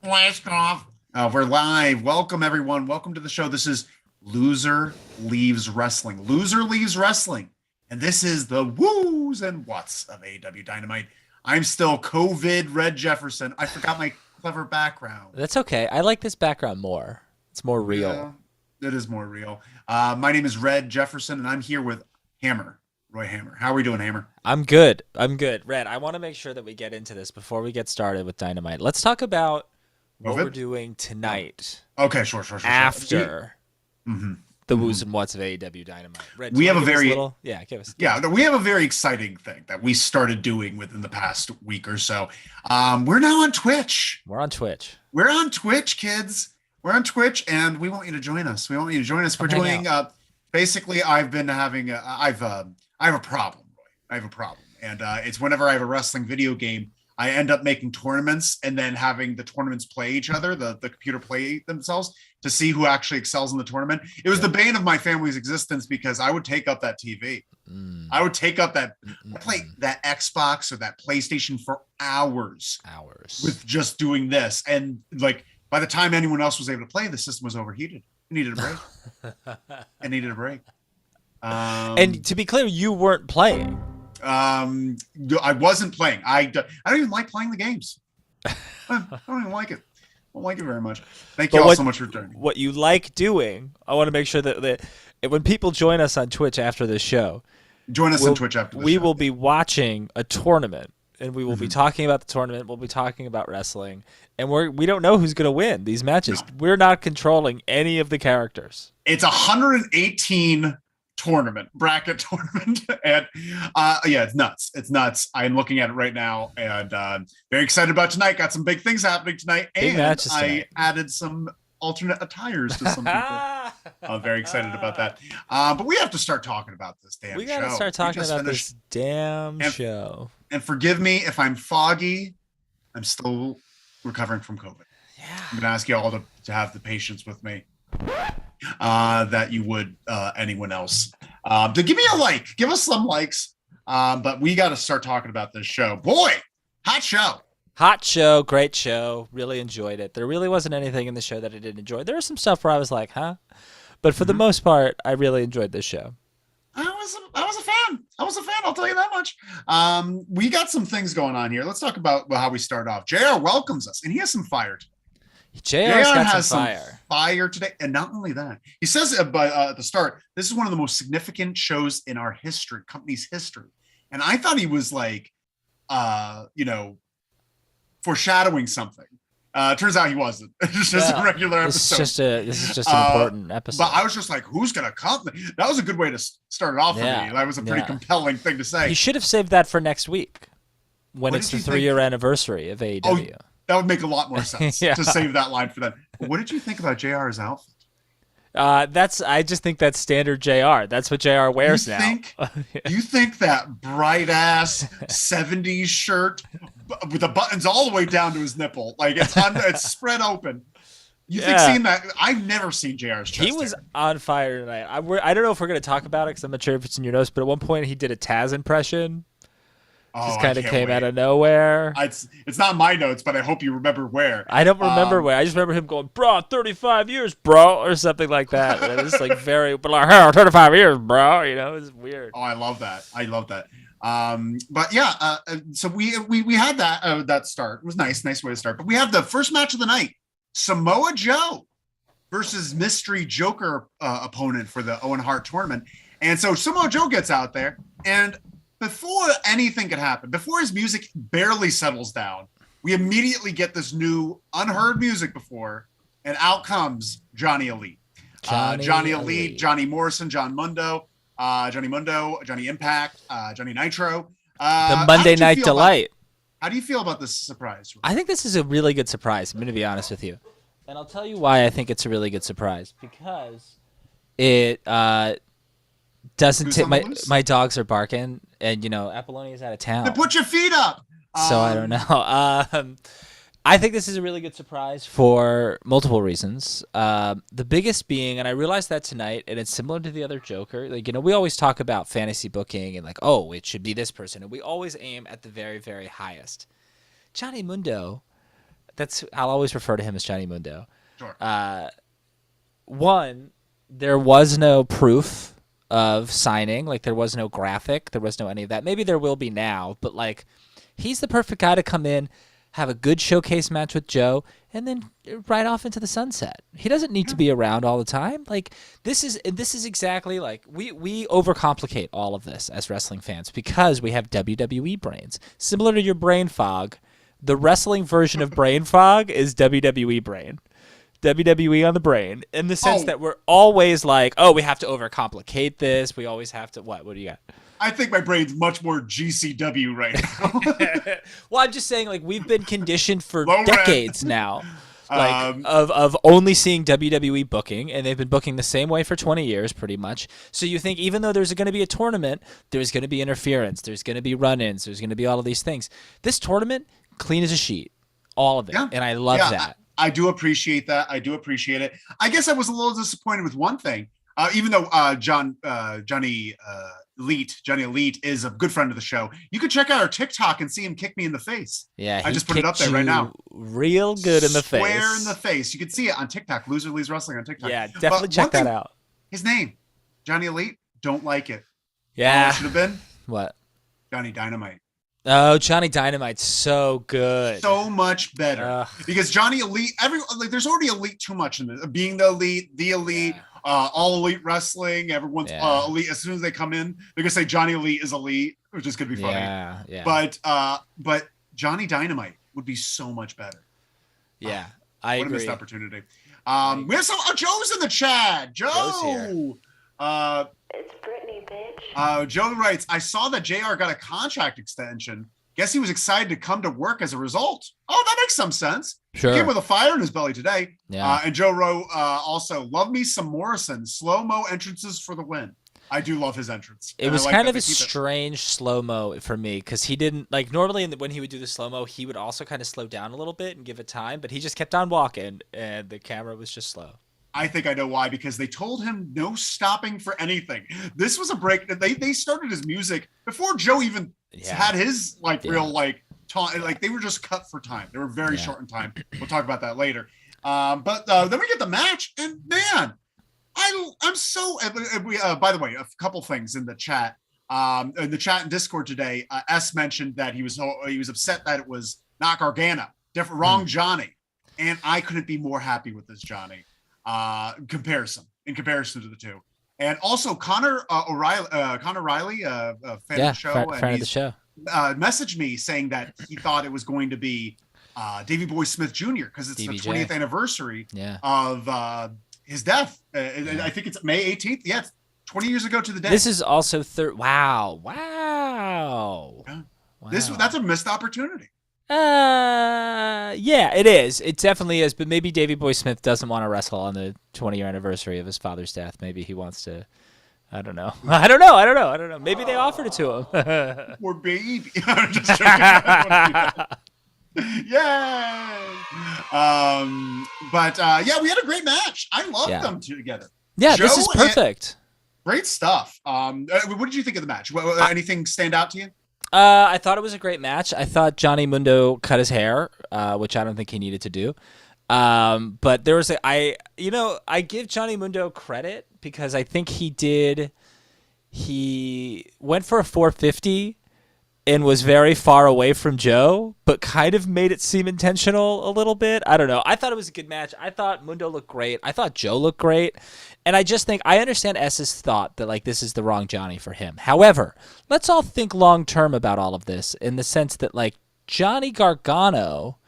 Blast off. We're live. Welcome, everyone. Welcome to the show. This is Loser Leaves Wrestling. Loser Leaves Wrestling. And this is the woos and whats of Aew Dynamite. I'm still COVID Red Jefferson. I forgot my clever background. That's okay. I like this background more. It's more real. Yeah, it is more real. My name is Red Jefferson, and I'm here with Hammer. Roy Hammer. How are we doing, Hammer? I'm good. Red, I want to make sure that we get into this before we get started with Dynamite. Let's talk about what we're doing tonight. Okay, sure. After the woos and whats of AEW Dynamite. Red, we have a very we have a very exciting thing that we started doing within the past week or so. We're now on Twitch. We're on Twitch. We're on Twitch, kids. We're on Twitch, and we want you to join us. We're doing basically. I've been having I have a problem. I have a problem, and it's whenever I have a wrestling video game, I end up making tournaments and then having the tournaments play each other, the computer play themselves to see who actually excels in the tournament. It was the bane of my family's existence because I would take up that TV. I would take up that play that Xbox or that PlayStation for hours with just doing this. And like by the time anyone else was able to play, the system was overheated. It needed a break. And to be clear, you weren't playing. I wasn't playing. I don't even like playing the games. I don't even like it. I don't like it very much. Thank you all so much for joining. What you like doing, I want to make sure that when people join us on Twitch after this show, we will be watching a tournament, and we will be talking about the tournament. We'll be talking about wrestling, and we don't know who's going to win these matches. No. We're not controlling any of the characters. It's 118 bracket tournament, and it's nuts. I'm looking at it right now, and very excited about tonight. Got some big things happening tonight, big matches tonight. I added some alternate attires to some people. I'm very excited about that. But we have to start talking about this damn show. We gotta start talking about this damn show. And forgive me if I'm foggy. I'm still recovering from COVID. Yeah, I'm gonna ask you all to have the patience with me that you would anyone else. To give me a like, give us some likes But we got to start talking about this show. Boy, hot show. Hot show, great show. Really enjoyed it. There really wasn't anything in the show that I didn't enjoy. There was some stuff where I was like, huh? But for the most part, I really enjoyed this show. I was a fan. I'll tell you that much. We got some things going on here. Let's talk about how we start off. JR welcomes us, and he has some fire today. JR's got some fire today. And not only that, he says at the start, this is one of the most significant shows in our history, company's history. And I thought he was like, foreshadowing something. Turns out he wasn't. It's just a regular episode. This is just an important episode. But I was just like, who's going to come? That was a good way to start it off for me. That was a pretty compelling thing to say. You should have saved that for next week when it's the 3-year anniversary of AEW. Oh, that would make a lot more sense to save that line for them. But what did you think about JR's outfit? I just think that's standard JR. That's what JR wears now. You think that bright ass 70s shirt with the buttons all the way down to his nipple, like it's spread open. You think seeing that? I've never seen JR's chest. He was on fire tonight. I don't know if we're going to talk about it because I'm not sure if it's in your notes, but at one point he did a Taz impression. Just kind of came out of nowhere. It's not my notes, but I hope you remember where. I don't remember where. I just remember him going, bro, 35 years, bro, or something like that. And it was like very, but like, hey, 35 years, bro. You know, it was weird. Oh, I love that. But yeah, so we had that start. It was nice way to start. But we have the first match of the night: Samoa Joe versus Mystery Joker opponent for the Owen Hart tournament. And so Samoa Joe gets out there, and before anything could happen, before his music barely settles down, we immediately get this new unheard music before, and out comes Johnny Elite. Johnny Elite, Johnny Morrison, Johnny Impact, Johnny Nitro. The Monday Night Delight. How do you feel about this surprise? I think this is a really good surprise. I'm going to be honest with you. And I'll tell you why I think it's a really good surprise. Because it doesn't take my dogs are barking, and Apollonia's out of town. Then put your feet up. So I don't know. I think this is a really good surprise for multiple reasons. The biggest being, and I realized that tonight, and it's similar to the other Joker. Like, we always talk about fantasy booking and like, oh, it should be this person, and we always aim at the very, very highest. Johnny Mundo, I'll always refer to him as Johnny Mundo. Sure. One, there was no proof of signing. Like, there was no graphic. There was no any of that. Maybe there will be now, but like, he's the perfect guy to come in, have a good showcase match with Joe, and then ride off into the sunset. He doesn't need to be around all the time. Like, this is exactly like we overcomplicate all of this as wrestling fans because we have WWE brains. Similar to your brain fog, the wrestling version of brain fog is WWE brain. WWE on the brain, in the sense that we're always like, oh, we have to overcomplicate this. We always have to, what do you got? I think my brain's much more GCW right now. Well, I'm just saying, like, we've been conditioned for decades now, like, of only seeing WWE booking, and they've been booking the same way for 20 years, pretty much. So you think even though there's going to be a tournament, there's going to be interference, there's going to be run-ins, there's going to be all of these things. This tournament, clean as a sheet, all of it, and I love that. I do appreciate that. I do appreciate it. I guess I was a little disappointed with one thing, even though Johnny Elite is a good friend of the show. You could check out our TikTok and see him kick me in the face. Yeah, I just put it up there right now. Real good in the face. Square in the face. You can see it on TikTok. Loser Lee's Wrestling on TikTok. Yeah, definitely check that out. His name, Johnny Elite. Don't like it. Yeah, should have been what? Johnny Dynamite. Oh, Johnny Dynamite's so good. So much better. Because Johnny Elite, there's already Elite too much in this. Being the Elite, all Elite Wrestling, everyone's Elite. As soon as they come in, they're going to say Johnny Elite is Elite, which is going to be funny. Yeah. But Johnny Dynamite would be so much better. Yeah, I agree. What a missed opportunity. We have Joe's in the chat. Joe's here. It's Brittany, bitch. Joe writes, I saw that JR got a contract extension. Guess he was excited to come to work as a result. Oh, that makes some sense. Sure. He came with a fire in his belly today. Yeah. And Joe Rowe also, love me some Morrison. Slow-mo entrances for the win. I do love his entrance. It was kind of a strange slow-mo for me because he didn't, like, normally when he would do the slow-mo, he would also kind of slow down a little bit and give it time, but he just kept on walking, and the camera was just slow. I think I know why, because they told him no stopping for anything. This was a break. They started his music before Joe even had his real time. Like they were just cut for time. They were very short in time. We'll talk about that later. But then we get the match, and man, I'm so. By the way, a couple things in the chat. In the chat and Discord today, S mentioned that he was upset that it was not Gargano, wrong Johnny, and I couldn't be more happy with this Johnny in comparison to the two. And also Connor Riley, a fan of the show, friend of the show, messaged me saying that he thought it was going to be Davey Boy Smith Jr. because it's DBJ. The 20th anniversary of his death. I think it's May 18th. Yeah, it's 20 years ago to the day. This is also Wow. Yeah. That's a missed opportunity. Yeah, it is. It definitely is. But maybe Davey Boy Smith doesn't want to wrestle on the 20-year anniversary of his father's death. Maybe he wants to. I don't know. I don't know. Maybe they offered it to him. Or baby. I'm just joking. Yay! But we had a great match. I loved them two together. Yeah, Joe, this is perfect. Great stuff. What did you think of the match? Anything stand out to you? I thought it was a great match. I thought Johnny Mundo cut his hair, which I don't think he needed to do. But there was I give Johnny Mundo credit because I think he went for a 450 and was very far away from Joe, but kind of made it seem intentional a little bit. I don't know. I thought it was a good match. I thought Mundo looked great. I thought Joe looked great. And I just think I understand S's thought that this is the wrong Johnny for him. However, let's all think long term about all of this in the sense that Johnny Gargano,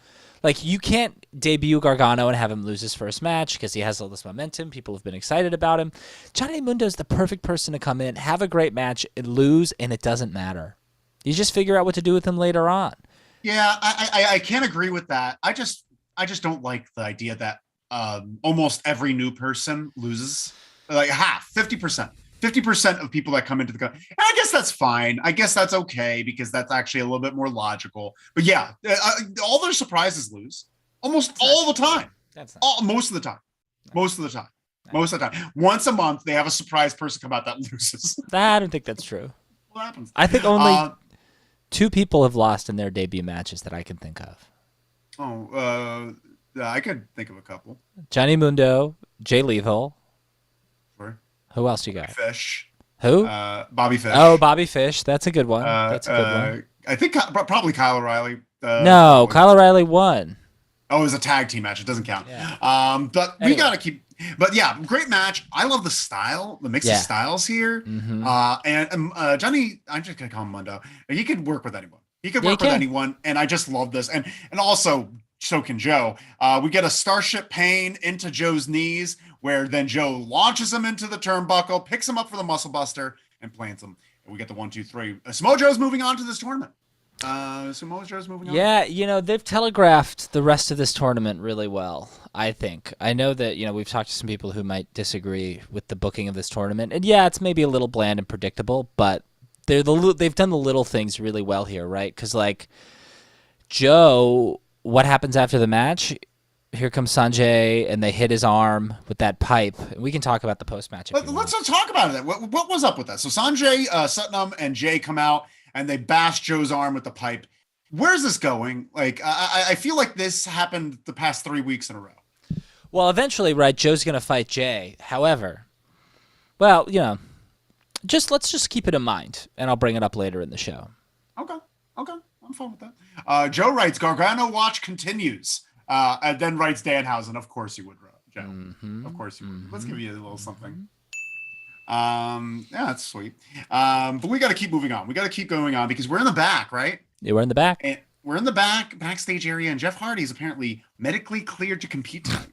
you can't debut Gargano and have him lose his first match because he has all this momentum. People have been excited about him. Johnny Mundo is the perfect person to come in, have a great match, and lose, and it doesn't matter. You just figure out what to do with him later on. Yeah, I can't agree with that. I just don't like the idea that almost every new person loses. Half, 50% of people that come into the company. I guess that's fine. I guess that's okay because that's actually a little bit more logical. But yeah, all their surprises lose almost all the time. Most of the time. Most of the time. Once a month, they have a surprise person come out that loses. I don't think that's true. What happens? I think only 2 people have lost in their debut matches that I can think of. I could think of a couple. Johnny Mundo, Jay Lethal. Sure. Who else you got? Fish. Who? Bobby Fish. Oh, Bobby Fish. That's a good one. That's a good one. I think probably Kyle O'Reilly. No, Kyle O'Reilly won. Oh, it was a tag team match. It doesn't count. Yeah. But anyway. We got to keep. But yeah, great match. I love the style, the mix of styles here. Mm-hmm. And Johnny, I'm just gonna call him Mundo. He could work with anyone. With anyone, and I just love this. And also, so can Joe. We get a Starship Pain into Joe's knees, where then Joe launches him into the turnbuckle, picks him up for the Muscle Buster, and plants him. And we get the 1, 2, 3. Samoa Joe's moving on to this tournament. Samoa Joe's moving on. Yeah, they've telegraphed the rest of this tournament really well, I think. I know that, we've talked to some people who might disagree with the booking of this tournament. And yeah, it's maybe a little bland and predictable, but they've done the little things really well here, right? Because, Joe, what happens after the match? Here comes Sanjay, and they hit his arm with that pipe. We can talk about the post-match. Let's talk about it. What was up with that? So Sanjay, Satnam, and Jay come out, and they bash Joe's arm with the pipe. Where's this going? I feel like this happened the past 3 weeks in a row. Well, eventually, right, Joe's going to fight Jay. However, let's just keep it in mind, and I'll bring it up later in the show. Okay. I'm fine with that. Joe writes, Gargano watch continues. And then writes Danhausen. Of course you would, Joe. Mm-hmm. Of course you would. Let's give you a little something. That's sweet. But we got to keep moving on. We got to keep going on because we're in the back, right? Yeah, we're in the back. And we're in the backstage area, and Jeff Hardy is apparently medically cleared to compete tonight.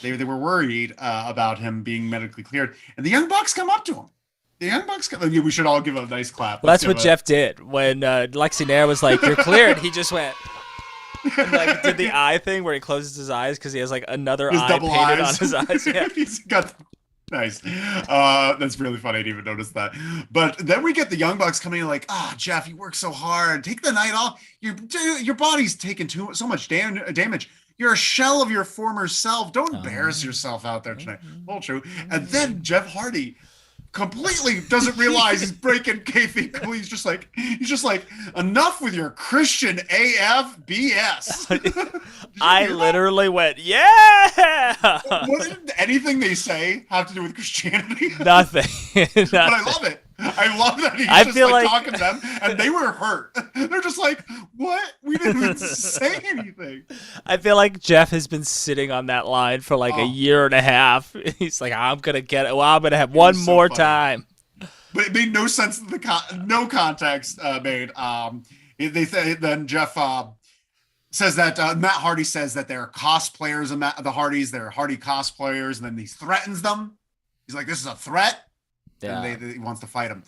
They were worried about him being medically cleared, and the Young Bucks come up to him. The Young Bucks we should all give a nice clap. Well, that's what Jeff did when Lexi Nair was like, "You're cleared." He just went. And did the eye thing where he closes his eyes because he has another eye painted on his eyes. Yeah. He's got nice. That's really funny. I didn't even notice that. But then we get the Young Bucks coming in Jeff, you work so hard. Take the night off. Your body's taking so much damage. You're a shell of your former self. Don't embarrass yourself out there tonight. All true. And then Jeff Hardy completely doesn't realize he's breaking kayfabe. He's just like, enough with your Christian AF BS. I literally went, yeah. What did anything they say have to do with Christianity? Nothing. But I love it. I love that he's just like talking to them, and they were hurt. They're just like, what? We didn't even say anything. I feel like Jeff has been sitting on that line for like a year and a half. He's like, I'm going to get it. Well, I'm going to have one more time. But it made no sense. No context made. They say, then Jeff says that Matt Hardy says that they're cosplayers of the Hardys. They're Hardy cosplayers, and then he threatens them. He's like, this is a threat. Yeah. And he wants to fight him,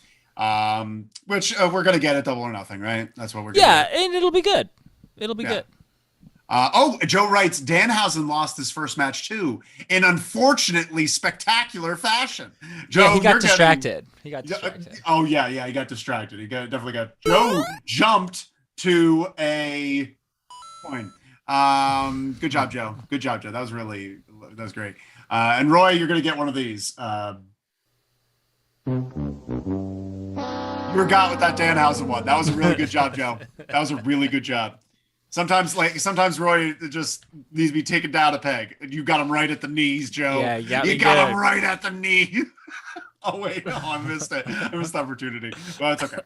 which we're gonna get at Double or Nothing, right? That's what we're gonna get. And it'll be good. It'll be good. Joe writes, Danhausen lost his first match too, in unfortunately spectacular fashion. Joe, he got distracted. He got distracted. He got distracted. Definitely got. Joe jumped to a coin. Good job, Joe. Good job, Joe. That was great. And Roy, you're gonna get one of these. You got with that Danhausen one. That was a really good job, Joe. That was a really good job. Sometimes Roy just needs to be taken down a peg. You got him right at the knees, Joe. Yeah, you got him right at the knee. Oh wait, no, I missed it. I missed the opportunity. Well, it's okay.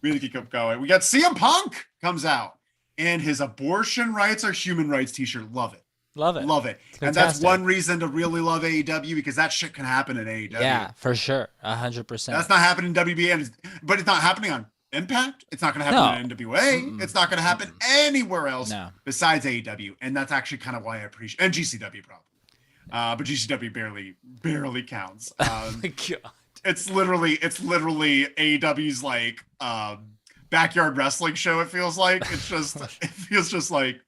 We need to keep going. We got CM Punk comes out, and his abortion rights are human rights t-shirt. Love it. Love it. Love it. And that's one reason to really love AEW, because that shit can happen in AEW. Yeah, for sure. 100%. That's not happening in WB, but it's not happening on Impact. It's not going to happen in NWA. Mm-mm. It's not going to happen anywhere else besides AEW. And that's actually kind of why I appreciate, and GCW probably. But GCW barely counts. Oh my God. It's literally AEW's like backyard wrestling show. It feels like it feels just like,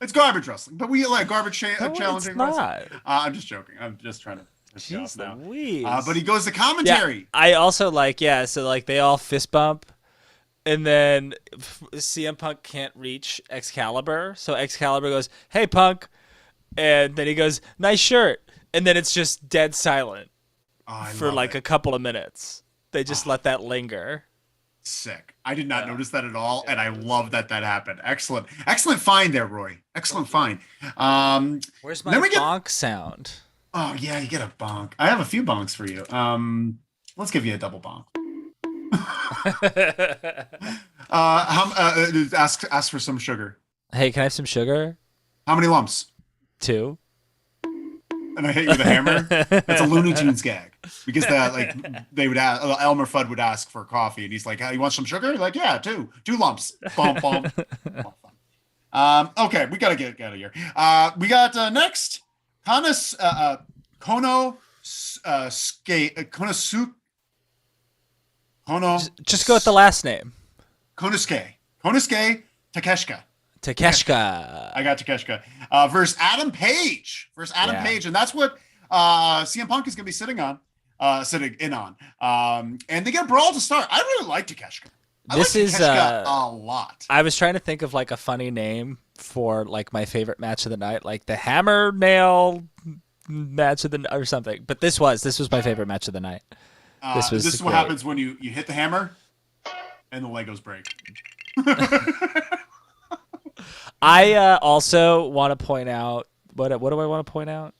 it's garbage wrestling, but we like garbage challenging wrestling. I'm just joking. I'm just trying to. Jeez Louise. But he goes to commentary. Yeah, I also so like they all fist bump, and then CM Punk can't reach Excalibur, so Excalibur goes, "Hey Punk," and then he goes, "Nice shirt," and then it's just dead silent for like a couple of minutes. They just let that linger. Sick. I did not notice that at all, and I love that happened. Excellent find there, Roy. Excellent find. Where's my bonk sound? Oh yeah, you get a bonk. I have a few bonks for you. Let's give you a double bonk. Ask for some sugar. Hey, can I have some sugar? How many lumps? 2. And I hit you with a hammer. That's a Looney Tunes gag, because they would ask, Elmer Fudd would ask for coffee, and he's like, "Hey, you want some sugar?" He's like, "Yeah, 2 lumps." Bum, bum. Okay, we gotta get out of here. We got next Konosuke. Just go with the last name. Konosuke Takeshita. I got Takeshita. Versus Adam Page. And that's what CM Punk is going to be sitting in on. And they get a brawl to start. I really like Takeshita. I like Takeshita a lot. I was trying to think of like a funny name for like my favorite match of the night, like the hammer nail match of the or something. But this was my favorite match of the night. This is what happens when you hit the hammer and the Legos break. I also want to point out what do I want to point out?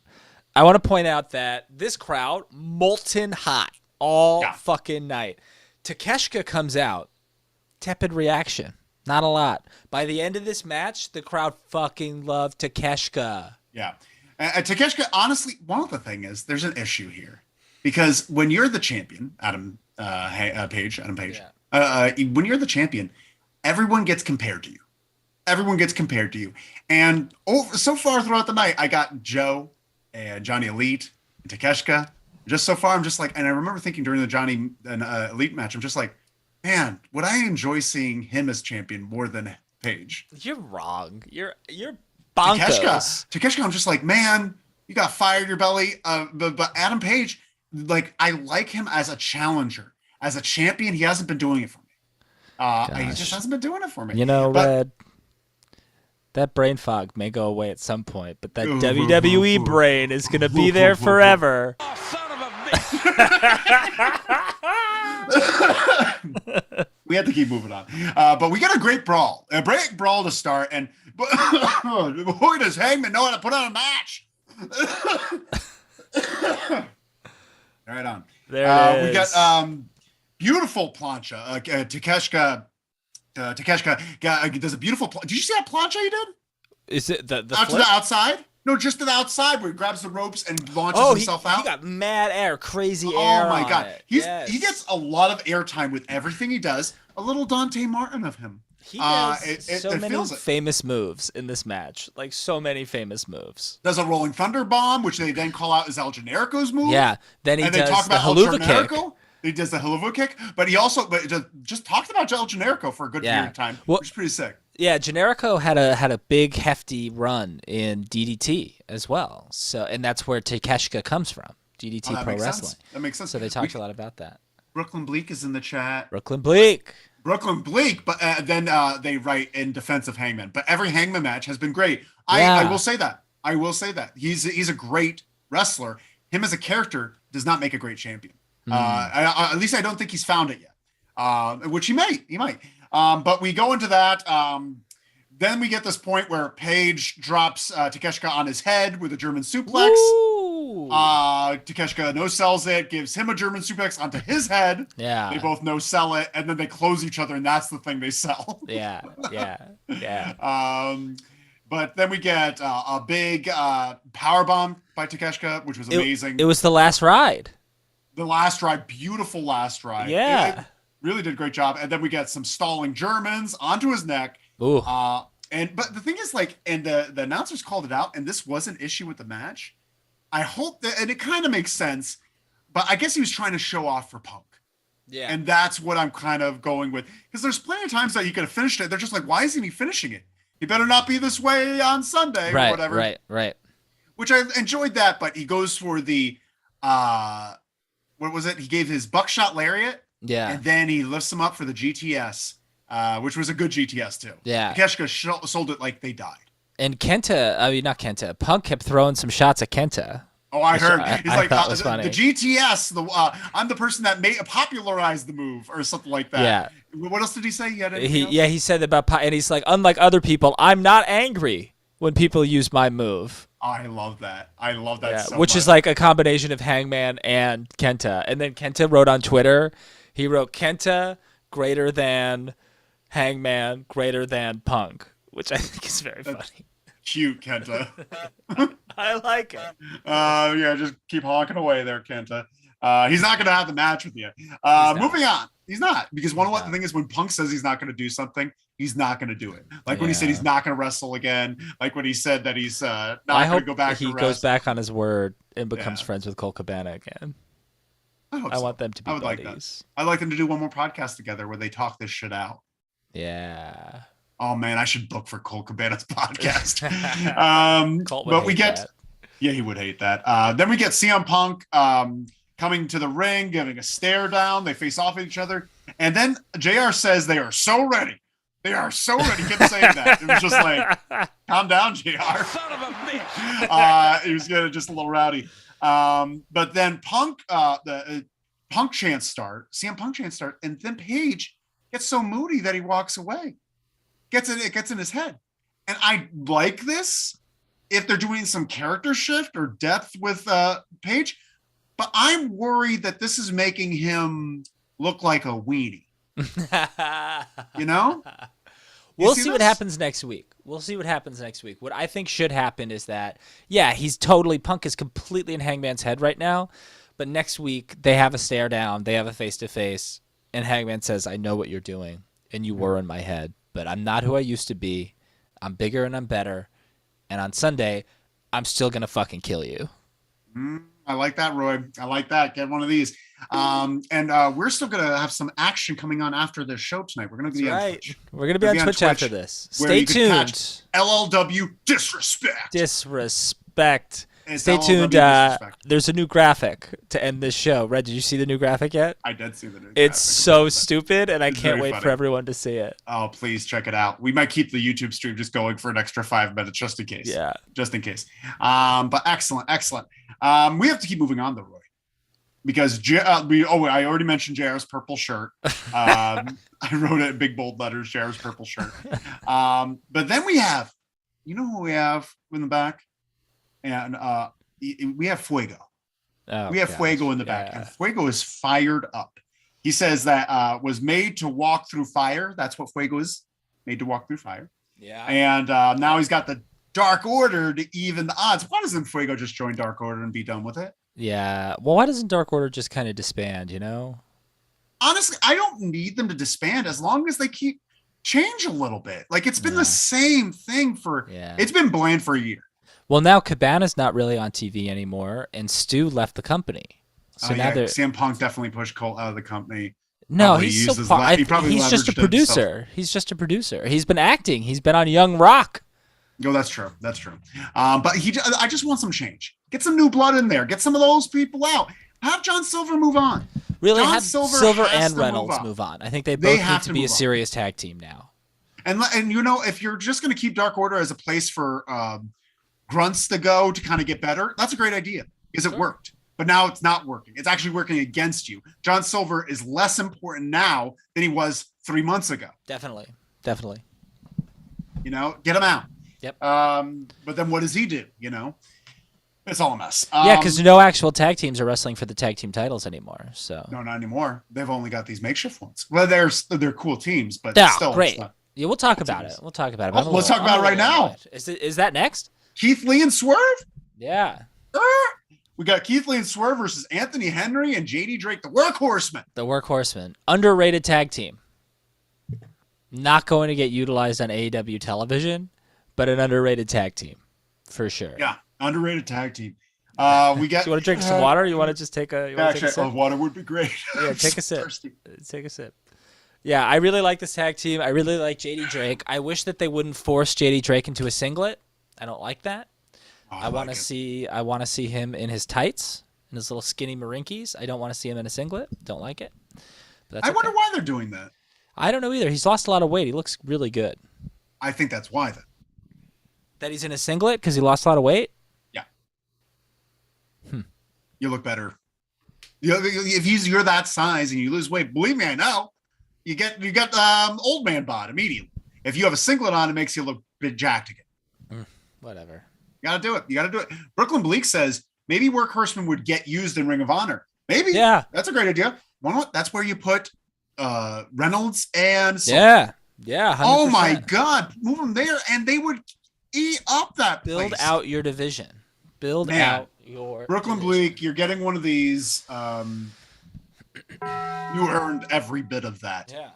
I want to point out that this crowd molten hot all fucking night. Takeshita comes out, tepid reaction, not a lot. By the end of this match, the crowd fucking loved Takeshita. Yeah, Takeshita. Honestly, one of the thing is there's an issue here, because when you're the champion, Adam Page, when you're the champion, everyone gets compared to you. And so far throughout the night, I got Joe and Johnny Elite and Takeshita. Just so far, I'm just like, and I remember thinking during the Johnny and Elite match, I'm just like, man, would I enjoy seeing him as champion more than Page? You're wrong. You're bonkers. Takeshita, I'm just like, man, you got fire in your belly. But Adam Page, like, I like him as a challenger. As a champion, he hasn't been doing it for me. He just hasn't been doing it for me. Red. That brain fog may go away at some point, but that WWE brain is going to be there forever. Oh, son of a bitch. We have to keep moving on. But we got a great brawl. A great brawl to start. And boy, does Hangman know how to put on a match. Right on. There it is. We got beautiful plancha. Takeshka does a beautiful. Did you see that plancha he did? Is it the out to the outside? No, just to the outside where he grabs the ropes and launches himself out. He got mad air, crazy air. Oh my god, he gets a lot of airtime with everything he does. A little Dante Martin of him. He does so many famous moves in this match. Like so many famous moves. Does a rolling thunder bomb, which they then call out as El Generico's move. Yeah. Then he does the haluva kick. He does the haluva kick, but he also just talked about El Generico for a good period of time, which is pretty sick. Yeah, Generico had a big hefty run in DDT as well. So, and that's where Takeshka comes from. DDT Pro Wrestling. That makes sense. So they talked a lot about that. Brooklyn Bleak is in the chat. Brooklyn Bleak, but then they write in defense of Hangman. But every Hangman match has been great. I will say that. He's a great wrestler. Him as a character does not make a great champion. At least I don't think he's found it yet. Which he might. But we go into that. Then we get this point where Paige drops Takeshka on his head with a German suplex. Takeshka no-sells it, gives him a German suplex onto his head. Yeah. They both no-sell it, and then they close each other, and that's the thing they sell. Yeah. But then we get a big powerbomb by Takeshka, which was amazing. It was the last ride. The last ride, beautiful last ride. Yeah. It really did a great job. And then we get some stalling Germans onto his neck. Ooh. But the thing is, and the announcers called it out, and this was an issue with the match. I hope that, and it kind of makes sense, but I guess he was trying to show off for Punk. Yeah. And that's what I'm kind of going with. Because there's plenty of times that he could have finished it. They're just like, why isn't he finishing it? He better not be this way on Sunday or whatever. Right. Which I enjoyed that, but he goes for the, what was it? He gave his buckshot lariat. Yeah. And then he lifts him up for the GTS, which was a good GTS too. Yeah. Takeshka sold it like they died. And not Kenta. Punk kept throwing some shots at Kenta. Oh, I heard. He's like, thought was funny. The GTS, I'm the person that popularized the move or something like that. Yeah. What else did he say? He said about, and he's like, unlike other people, I'm not angry when people use my move. I love that. So which much. is like a combination of Hangman and Kenta. And then Kenta wrote on Twitter, he wrote Kenta greater than Hangman greater than Punk, which I think is very funny. Cute, Kenta. I like it. Just keep honking away there, Kenta. He's not going to have the match with you. Moving on. He's not. Because the thing is, when Punk says he's not going to do something, he's not going to do it. Like when he said he's not going to wrestle again. Like when he said that he's not going to go back to he goes back on his word and becomes friends with Colt Cabana again. I want them to be buddies. Like that. I'd like them to do one more podcast together where they talk this shit out. Yeah. Oh man, I should book for Colt Cabana's podcast. Colt would hate that. Yeah, he would hate that. Then we get CM Punk coming to the ring, giving a stare down. They face off at each other, and then JR says they are so ready. They are so ready. He kept saying that. It was just like, calm down, JR. Son of a bitch. He was getting just a little rowdy. But then Punk, the Punk chants start. CM Punk chants start, and then Paige gets so moody that he walks away. It gets in his head. And I like this if they're doing some character shift or depth with Paige, but I'm worried that this is making him look like a weenie. You know? We'll see what happens next week. What I think should happen is that, Punk is completely in Hangman's head right now, but next week they have a stare down, they have a face-to-face, and Hangman says, I know what you're doing, and you were in my head. But I'm not who I used to be. I'm bigger and I'm better. And on Sunday, I'm still going to fucking kill you. I like that, Roy. I like that. Get one of these. And we're still going to have some action coming on after this show tonight. We're going to be on Twitch. We're going to be on Twitch after this. Stay tuned. LLW Disrespect. Stay tuned. There's a new graphic to end this show. Red, did you see the new graphic yet? I did see the new graphic. It's so stupid, and I can't wait for everyone to see it. Oh, please check it out. We might keep the YouTube stream just going for an extra 5 minutes just in case. Yeah. Just in case. But excellent. We have to keep moving on, though, Roy. Because I already mentioned JR's purple shirt. I wrote it in big bold letters, JR's purple shirt. But then we have, you know who we have in the back? And we have Fuego. We have Fuego in the back. And Fuego is fired up. He says that was made to walk through fire. That's what Fuego is, made to walk through fire. Yeah. And now he's got the Dark Order to even the odds. Why doesn't Fuego just join Dark Order and be done with it? Yeah. Well, why doesn't Dark Order just kind of disband, you know? Honestly, I don't need them to disband as long as they keep change a little bit. Like, it's been the same thing it's been bland for a year. Well, now Cabana's not really on TV anymore, and Stu left the company. So now CM Punk definitely pushed Colt out of the company. No, he's just a producer. He's just a producer. He's been acting. He's been on Young Rock. No, that's true. But I just want some change. Get some new blood in there. Get some of those people out. Have John Silver move on. Really, have Silver and Reynolds move on. I think they both need to be a serious tag team now. And you know, if you're just going to keep Dark Order as a place for grunts to go to kind of get better, that's a great idea because it worked. But now it's not working. It's actually working against you. John Silver is less important now than he was 3 months ago. Definitely. You know, get him out. Yep. But then what does he do? You know, it's all a mess. Yeah, because no actual tag teams are wrestling for the tag team titles anymore. So no, not anymore. They've only got these makeshift ones. Well, they're cool teams, but still great. Yeah, we'll talk about it. Let's talk about it right now. Is that next? Lee and Swerve? Yeah. We got Keithley and Swerve versus Anthony Henry and JD Drake, the Workhorsemen. Underrated tag team. Not going to get utilized on AEW television, but an underrated tag team for sure. Yeah, underrated tag team. We got. Do you want to drink some water? You want to just take a sip? Water would be great. Yeah, take a sip. Take a sip. Yeah, I really like this tag team. I really like JD Drake. I wish that they wouldn't force JD Drake into a singlet. I don't like that. I want to see him in his tights, in his little skinny Marinkis. I don't want to see him in a singlet. Don't like it. I wonder why they're doing that. I don't know either. He's lost a lot of weight. He looks really good. I think that's why then. That he's in a singlet because he lost a lot of weight? Yeah. You look better. If you're that size and you lose weight, believe me, I know. You get old man bod immediately. If you have a singlet on, it makes you look big jacked again. Whatever. You gotta do it. Brooklyn Bleak says maybe Workhorsemen would get used in Ring of Honor. Maybe. Yeah. That's a great idea. That's where you put Reynolds and Silver. Yeah. 100%. Oh my God. Move them there and they would eat up that place. Build out your division. Brooklyn Bleak, you're getting one of these. You earned every bit of that. Yeah.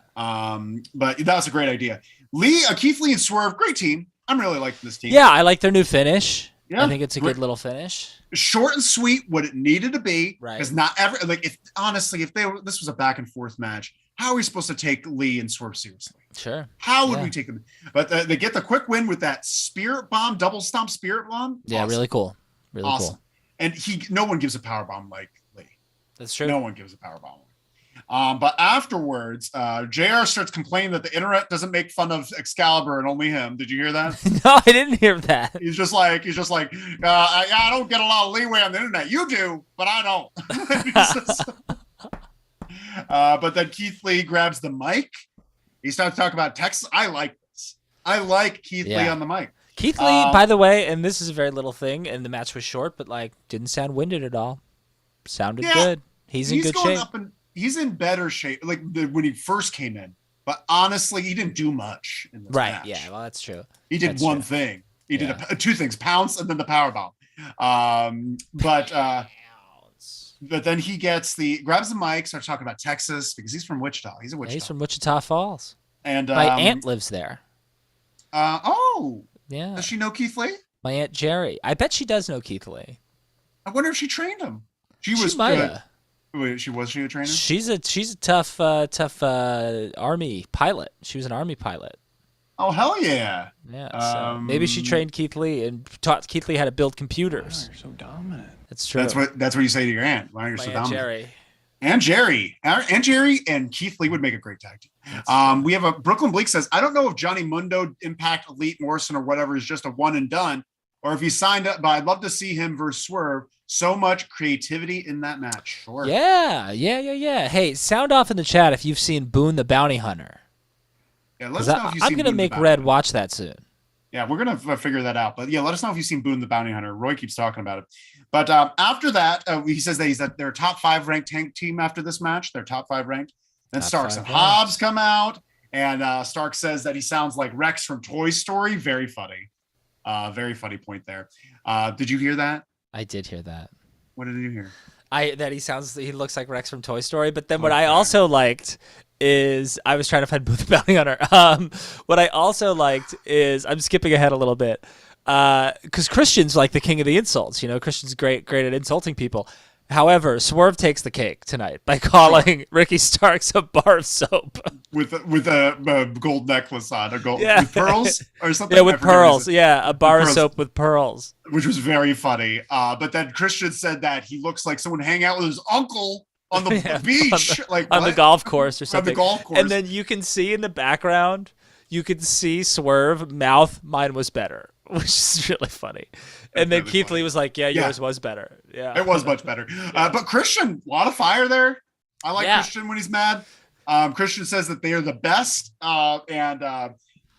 But that was a great idea. Keithley and Swerve, great team. I'm really liking this team. Yeah, I like their new finish. Yeah, I think it's a good little finish. Short and sweet, what it needed to be. Right. Because not if this was a back and forth match, how are we supposed to take Lee and Swerve seriously? Sure. How would we take them? But they get the quick win with that spirit bomb, double stomp spirit bomb. Yeah, awesome. Really cool. Really awesome. Cool. And no one gives a power bomb like Lee. That's true. No one gives a power bomb. But afterwards, JR starts complaining that the internet doesn't make fun of Excalibur and only him. Did you hear that? No, I didn't hear that. He's just like, I don't get a lot of leeway on the internet. You do, but I don't. But then Keith Lee grabs the mic. He starts talking about Texas. I like this. I like Keith Lee on the mic. Keith Lee, by the way, and this is a very little thing, and the match was short, but didn't sound winded at all. Sounded good. He's in good shape. He's in better shape, when he first came in. But honestly, he didn't do much in this match. Yeah, well, that's true. He did one thing. He did two things: pounce and then the power bomb. But then he grabs the mic, starts talking about Texas because he's from Wichita. He's a Wichita. He's from Wichita Falls. And my aunt lives there. Yeah. Does she know Keith Lee? My aunt Jerry. I bet she does know Keith Lee. I wonder if she trained him. She might have. Wait, was she a trainer? She's a tough army pilot. She was an army pilot. Oh, hell yeah. Yeah, so maybe she trained Keithley and taught Keithley how to build computers. You're so dominant. That's true. That's what you say to your aunt. Why you're My so Aunt dominant. Jerry. And Jerry and Keithley would make a great tag team. We have a Brooklyn Bleak says, I don't know if Johnny Mundo, Impact, Elite, Morrison, or whatever is just a one and done, or if he signed up, but I'd love to see him versus Swerve. So much creativity in that match. Sure. Yeah. Hey, sound off in the chat if you've seen Boone the Bounty Hunter. Yeah, let us know if you've I'm seen going to make Red watch that soon. Yeah, we're going to figure that out. But yeah, let us know if you've seen Boone the Bounty Hunter. Roy keeps talking about it. But after that, he says that he's at their top 5 ranked tank team after this match. They're top 5 ranked. Then Starks and Hobbs come out. And Stark says that he sounds like Rex from Toy Story. Very funny. Very funny point there. Did you hear that? I did hear that. What did you hear? He looks like Rex from Toy Story. But then what I also liked is I was trying to find Booth the Bounty Hunter. What I also liked is I'm skipping ahead a little bit because Christian's like the king of the insults. Christian's great at insulting people. However, Swerve takes the cake tonight by calling Ricky Starks a bar of soap with a gold necklace on, with pearls or something. Yeah, with pearls. Yeah, a bar of soap with pearls, which was very funny. But then Christian said that he looks like someone hanging out with his uncle on the beach, on the golf course or something. On the golf course. And then you can see in the background, you can see Swerve mouth, mine was better, which is really funny. And then Keithley was like, yours was better. Yeah, it was much better. But Christian, a lot of fire there. I like Christian when he's mad. Christian says that they are the best. And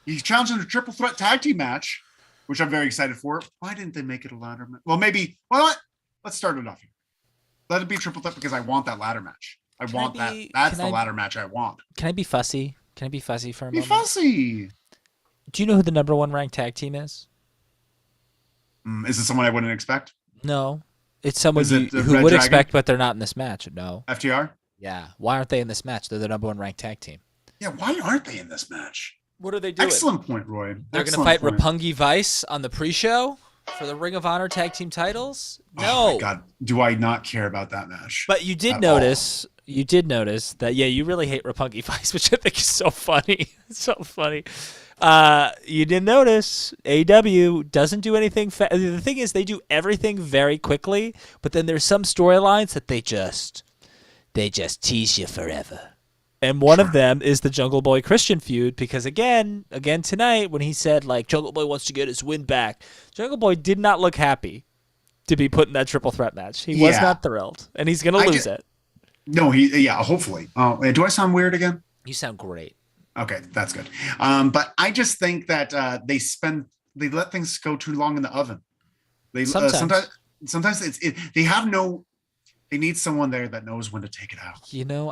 he's challenging a triple threat tag team match, which I'm very excited for. Why didn't they make it a ladder match? Well, maybe. Well, let's start it off here. Let it be triple threat because I want that ladder match. That's the ladder match I want. Can I be fussy? Can I be fussy for a moment? Be fussy. Do you know who the number 1 ranked tag team is? Is it someone I wouldn't expect? No. It's someone who would expect, but they're not in this match. No. FTR? Yeah. Why aren't they in this match? They're the number 1 ranked tag team. Yeah, why aren't they in this match? What are they doing? Excellent point, Roy. They're going to fight Roppongi Vice on the pre-show for the Ring of Honor tag team titles? No. Oh my God. Do I not care about that match? But you did notice that, you really hate Roppongi Vice, which I think is so funny. It's so funny. You didn't notice AEW doesn't do anything. The thing is, they do everything very quickly, but then there's some storylines that they just tease you forever. And one of them is the Jungle Boy Christian feud, because again tonight when he said like Jungle Boy wants to get his win back, Jungle Boy did not look happy to be put in that triple threat match. He was not thrilled, and he's gonna lose it. No, hopefully. Do I sound weird again? You sound great. Okay, that's good. But I just think that they let things go too long in the oven. Sometimes they need someone there that knows when to take it out.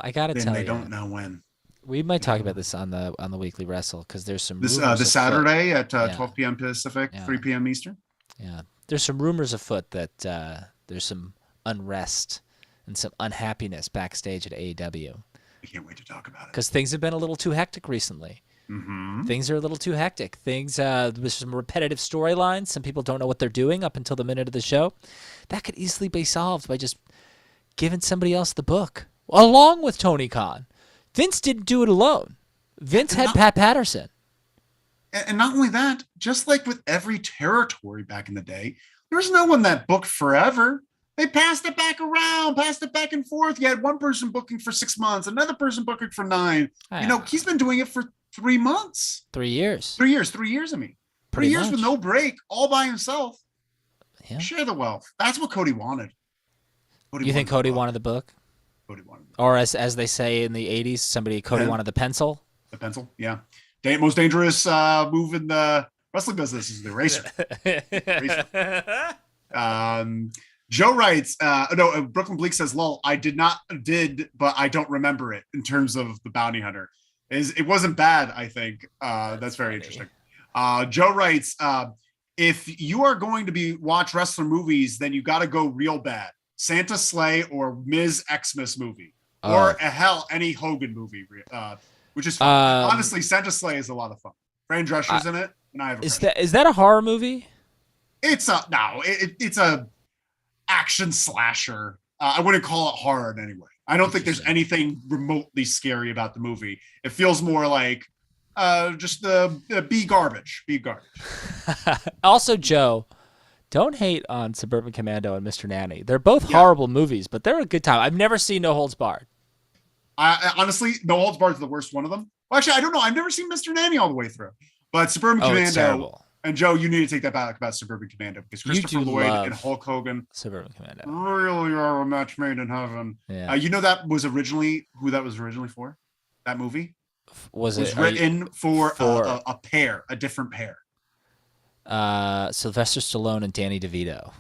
I gotta tell you, they don't know when. We might talk about this on the Weekly Wrestle because there's some this Saturday at 12 p.m. Pacific, 3 p.m. Eastern. Yeah, there's some rumors afoot that there's some unrest and some unhappiness backstage at AEW. I can't wait to talk about it because things have been a little too hectic recently. Mm-hmm. Things are a little too hectic. There's some repetitive storylines. Some people don't know what they're doing up until the minute of the show. That could easily be solved by just giving somebody else the book, along with Tony Khan. Vince didn't do it alone. Vince had Pat Patterson. And not only that, just like with every territory back in the day, there was no one that booked forever. They passed it back around, passed it back and forth. You had one person booking for 6 months, another person booking for 9. He's been doing it for 3 months. 3 years. 3 years. 3 years, I mean. Pretty 3 years much. With no break, all by himself. Yeah. Share the wealth. That's what Cody wanted. You think Cody wanted the book? Cody wanted the book. Or as they say in the 80s, Cody wanted the pencil? The pencil, yeah. Most dangerous move in the wrestling business is the eraser. Joe writes, Brooklyn Bleak says, lol, I did, but I don't remember it in terms of the bounty hunter. It wasn't bad, I think. That's very interesting. Joe writes, if you are going to watch wrestler movies, then you got to go real bad. Santa Slay or Ms. Xmas movie. Or any Hogan movie, which is fun. Honestly, Santa Slay is a lot of fun. Fran Drescher's in it, and I have is that a horror movie? It's a action slasher. I wouldn't call it horror in any way. I don't think there's anything remotely scary about the movie. It feels more like just be garbage. Be garbage. Also, Joe, don't hate on Suburban Commando and Mr. Nanny. They're both horrible movies, but they're a good time. I've never seen No Holds Barred. I honestly, No Holds Barred is the worst one of them. Well, actually, I don't know. I've never seen Mr. Nanny all the way through. But Suburban Commando, and Joe, you need to take that back about Suburban Commando because Christopher Lloyd and Hulk Hogan, Suburban Commando, really are a match made in heaven. Yeah. You know that was originally who that was originally for? That movie it was written for a different pair. Sylvester Stallone and Danny DeVito.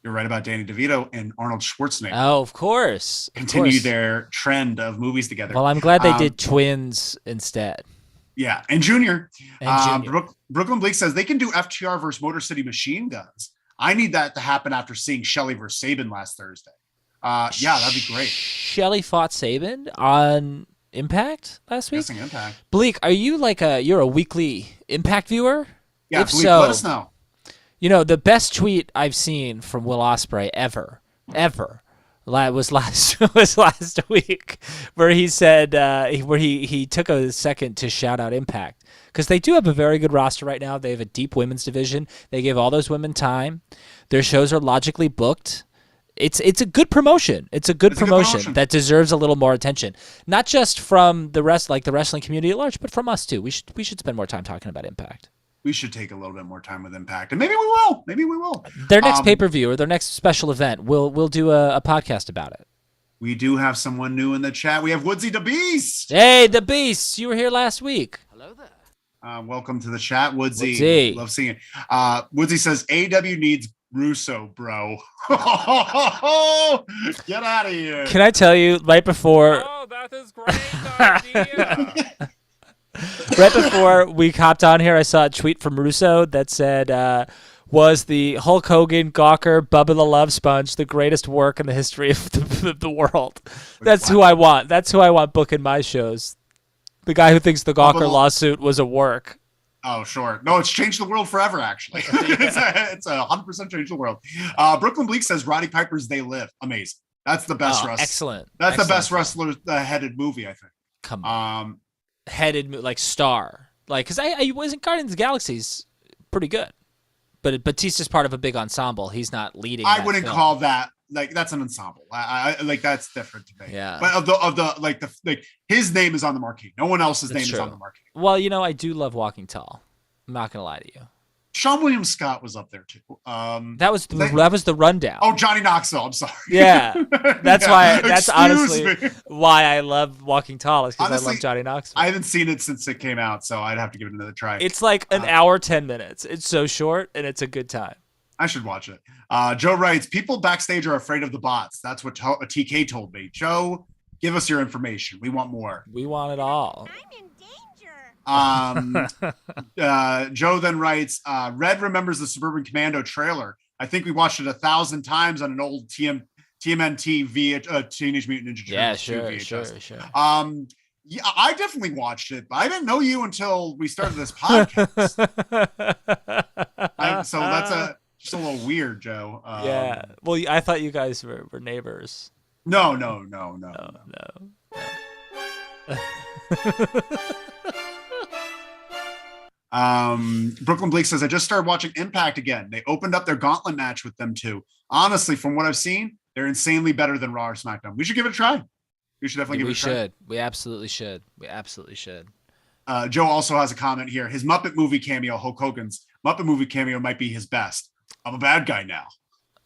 You're right about Danny DeVito and Arnold Schwarzenegger. Oh, of course. Continue their trend of movies together. Well, I'm glad they did Twins instead. Yeah, and Junior. Brooklyn Bleak says they can do FTR versus Motor City Machine Guns. I need that to happen after seeing Shelley versus Sabin last Thursday. Yeah, that'd be great. Shelley fought Sabin on Impact last week? Guessing Impact. Bleak, are you you're a weekly Impact viewer? Yeah, Bleak, let us know. You know, the best tweet I've seen from Will Ospreay ever, was last week, where he said he took a second to shout out Impact because they do have a very good roster right now. They have a deep women's division. They give all those women time. Their shows are logically booked. It's a good promotion. It's a good promotion that deserves a little more attention, not just from the wrestling community at large, but from us too. We should spend more time talking about Impact. We should take a little bit more time with Impact, and maybe we will. Their next pay-per-view or their next special event, we'll do a podcast about it. We do have someone new in the chat. We have Woodsy the Beast. Hey, the Beast! You were here last week. Hello there. Welcome to the chat, Woodsy. Love seeing it. Woodsy says AW needs Russo, bro. Get out of here. Can I tell you, right before... Oh, that is great idea. Right before we hopped on here, I saw a tweet from Russo that said, was the Hulk Hogan, Gawker, Bubba the Love Sponge the greatest work in the history of the world? That's who I want. That's who I want booking my shows. The guy who thinks the Gawker lawsuit was a work. Oh, sure. No, it's changed the world forever, actually. It's 100% changed the world. Brooklyn Bleak says Roddy Piper's They Live. Amazing. That's the best wrestler. Excellent. That's the best wrestler-headed movie, I think. Come on. Headed star, because I wasn't Guardians of the Galaxy's pretty good, but Batista's part of a big ensemble. He's not leading. I wouldn't call that that's an ensemble. I that's different to me. Yeah. But of the his name is on the marquee. No one else's name is on the marquee. Well, I do love Walking Tall. I'm not gonna lie to you. Sean William Scott was up there too. That was the rundown. Oh, Johnny Knoxville. I'm sorry. Yeah, that's why. That's honestly why I love Walking Tall is because I love Johnny Knoxville. I haven't seen it since it came out, so I'd have to give it another try. It's like an hour, 10 minutes. It's so short, and it's a good time. I should watch it. Joe writes, people backstage are afraid of the bots. That's what TK told me. Joe, give us your information. We want more. We want it all. I'm in danger. Joe then writes, Red remembers the Suburban Commando trailer. I think we watched it 1,000 times on an old TMNT via Teenage Mutant Ninja Turtles. Yeah, sure. Yeah, I definitely watched it, but I didn't know you until we started this podcast. So that's just a little weird, Joe. Yeah. Well, I thought you guys were neighbors. No. Brooklyn Bleak says, I just started watching Impact again. They opened up their gauntlet match with them too. Honestly, from what I've seen, they're insanely better than Raw or SmackDown. We should give it a try. We should definitely give it a try. We absolutely should. Joe also has a comment here. His Muppet movie cameo, Hulk Hogan's Muppet movie cameo might be his best. I'm a bad guy now.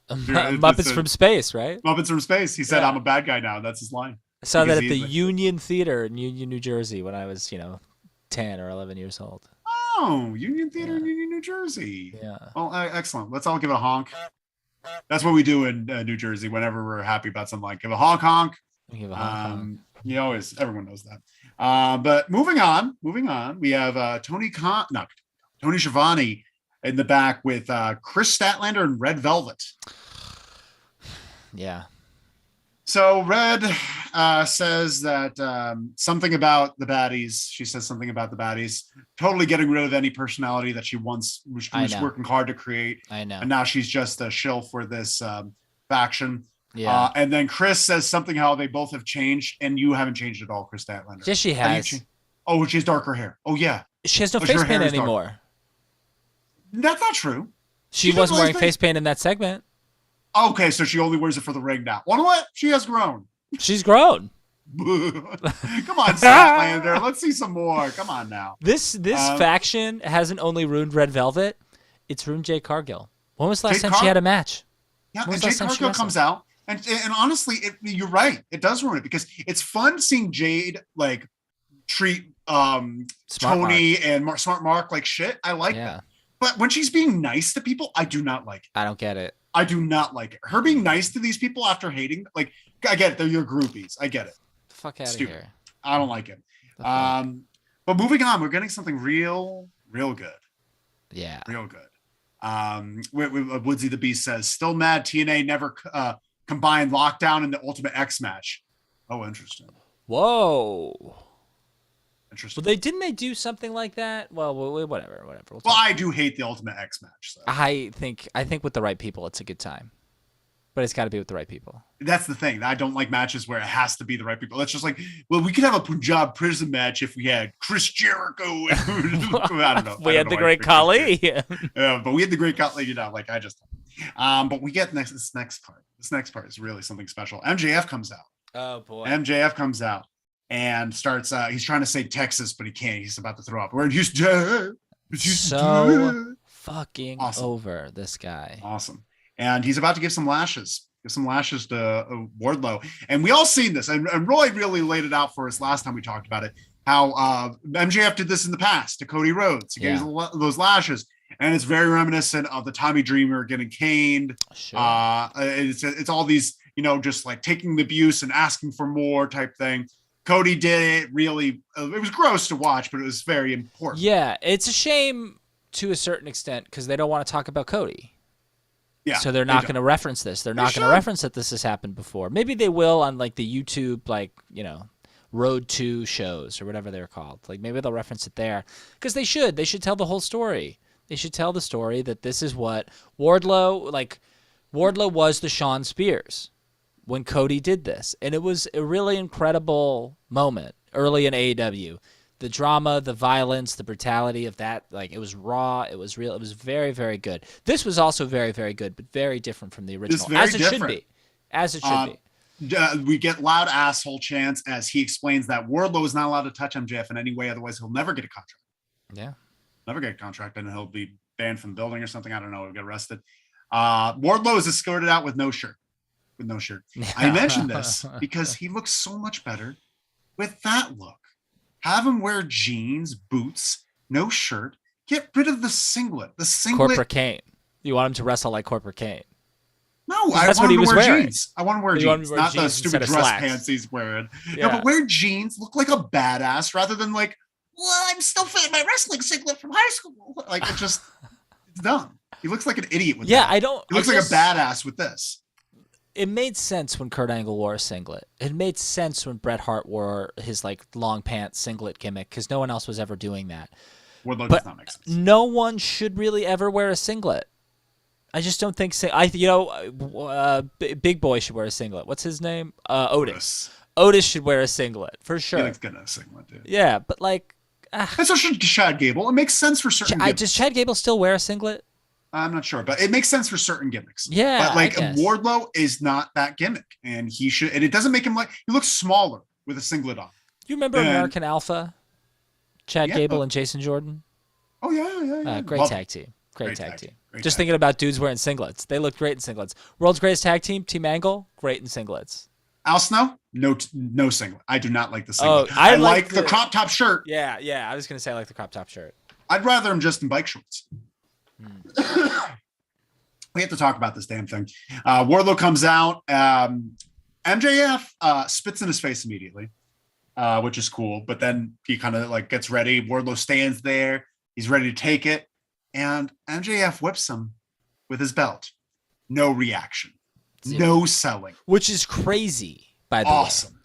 Muppets from Space, right? Muppets from Space. He said, I'm a bad guy now. That's his line. I saw that at the Union Theater in Union, New Jersey when I was, 10 or 11 years old. Oh, Union Theater in Union, New Jersey. Yeah. Well, excellent. Let's all give it a honk. That's what we do in New Jersey whenever we're happy about something. Give a honk. Give a honk. Everyone knows that. But moving on, we have Tony Schiavone in the back with Chris Statlander and Red Velvet. Yeah. So Red says that something about the baddies. She says something about the baddies totally getting rid of any personality that she once was working hard to create. I know. And now she's just a shill for this faction. Yeah. And then Chris says something how they both have changed, and you haven't changed at all, Chris Statlander. Yes, she has. Oh, she has darker hair. Oh yeah. She has no face paint anymore. That's not true. She wasn't wearing face paint in that segment. Okay, so she only wears it for the ring now. You know what? She has grown. She's grown. Come on, Statlander. Let's see some more. Come on now. This faction hasn't only ruined Red Velvet, it's ruined Jade Cargill. When was the last time she had a match? Yeah, and Jade Cargill comes out, and honestly, you're right. It does ruin it because it's fun seeing Jade like treat Tony and Smart Mark like shit. I like that. But when she's being nice to people, I do not like it. I don't get it. I do not like it. Her being nice to these people after hating, like, I get it. They're your groupies. I get it. The fuck out of here. I don't like it. But moving on, we're getting something real good. Yeah. Real good. Woodsy the Beast says, still mad TNA never combined Lockdown and the Ultimate X match. Oh, interesting. Whoa. Interesting. Well, didn't they do something like that? Well, whatever. Well, I do hate the Ultimate X match. So. I think with the right people, it's a good time, but it's got to be with the right people. That's the thing. I don't like matches where it has to be the right people. It's just like, well, we could have a Punjab prison match if we had Chris Jericho. And, I don't know. We had the Great Khali. Yeah, but we had the Great Khali. But we get this next part. This next part is really something special. MJF comes out. Oh boy. MJF comes out and starts. He's trying to say Texas, but he can't. He's about to throw up. We're in Houston. So fucking awesome. Over this guy. Awesome. And he's about to give some lashes. Give some lashes to Wardlow. And we all seen this. And Roy really laid it out for us last time we talked about it. How MJF did this in the past to Cody Rhodes. He gave those lashes. And it's very reminiscent of the Tommy Dreamer getting caned. Sure. It's all these, just like taking the abuse and asking for more type thing. Cody did it really. It was gross to watch, but it was very important. Yeah, it's a shame to a certain extent because they don't want to talk about Cody. Yeah, so they're not going to reference this. They're not going to reference that this has happened before. Maybe they will on like the YouTube, Road to shows or whatever they're called. Like maybe they'll reference it there because they should. They should tell the whole story. They should tell the story that this is what Wardlow was the Shawn Spears when Cody did this. And it was a really incredible moment early in AEW. The drama, the violence, the brutality of that, it was raw, it was real, it was very, very good. This was also very, very good, but very different from the original, as it should be. As it should be. We get loud asshole chants as he explains that Wardlow is not allowed to touch MJF in any way, otherwise he'll never get a contract. Yeah. Never get a contract, and he'll be banned from the building or something. I don't know, he'll get arrested. Wardlow is escorted out with no shirt. I mentioned this because he looks so much better with that look. Have him wear jeans, boots, no shirt. Get rid of the singlet. Corporate Kane. You want him to wrestle like Corporate Kane? No, that's what he was wearing. Jeans. I want him to wear jeans, not the stupid dress pants he's wearing. Yeah. No, but wear jeans. Look like a badass rather than like, well, I'm still fitting my wrestling singlet from high school. Like it's dumb. He looks like an idiot with that. He looks like a badass with this. It made sense when Kurt Angle wore a singlet. It made sense when Bret Hart wore his long pants singlet gimmick because no one else was ever doing that. Wardlow does not make sense. No one should really ever wear a singlet. I just don't think. Big Boy should wear a singlet. What's his name? Otis. Otis should wear a singlet for sure. He looks good in a singlet, dude. Yeah, but and so should Chad Gable. It makes sense for certain. Does Chad Gable still wear a singlet? I'm not sure, but it makes sense for certain gimmicks. Yeah, but Wardlow is not that gimmick, and he should. And it doesn't make him he looks smaller with a singlet on. You remember American Alpha? Chad Gable and Jason Jordan. Oh yeah. Great tag team. Great tag team. Just thinking about dudes wearing singlets. They look great in singlets. World's Greatest Tag Team, Team Angle, great in singlets. Al Snow, no singlet. I do not like the singlet. I like the crop top shirt. Yeah. I was gonna say I like the crop top shirt. I'd rather him just in bike shorts. We have to talk about this damn thing. Wardlow comes out. MJF spits in his face immediately, which is cool. But then he kind of gets ready. Wardlow stands there. He's ready to take it. And MJF whips him with his belt. No reaction. No selling. Which is crazy, by the way. Awesome.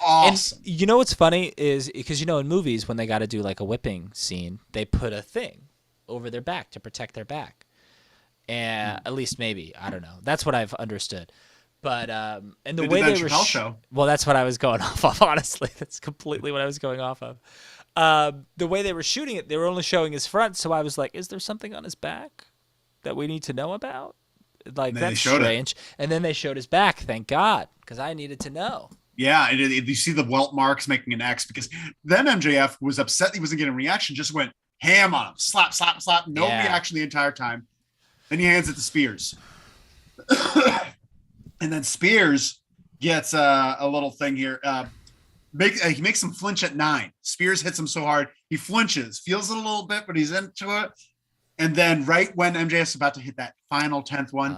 And you know what's funny is because, in movies, when they got to do a whipping scene, they put a thing over their back to protect their back. And at least maybe, I don't know. That's what I've understood. But and the way they were show. Well, that's what I was going off of, honestly. That's completely what I was going off of. the way they were shooting it, they were only showing his front. So I was like, is there something on his back that we need to know about? Like, that's strange. And then they showed his back. Thank God, because I needed to know. Yeah, and you see the welt marks making an X, because then MJF was upset he wasn't getting a reaction, just went ham on him. Slap, slap, slap. No reaction the entire time. Then he hands it to Spears. And then Spears gets a little thing here. He makes him flinch at 9. Spears hits him so hard. He flinches, feels it a little bit, but he's into it. And then right when MJF's about to hit that final 10th one,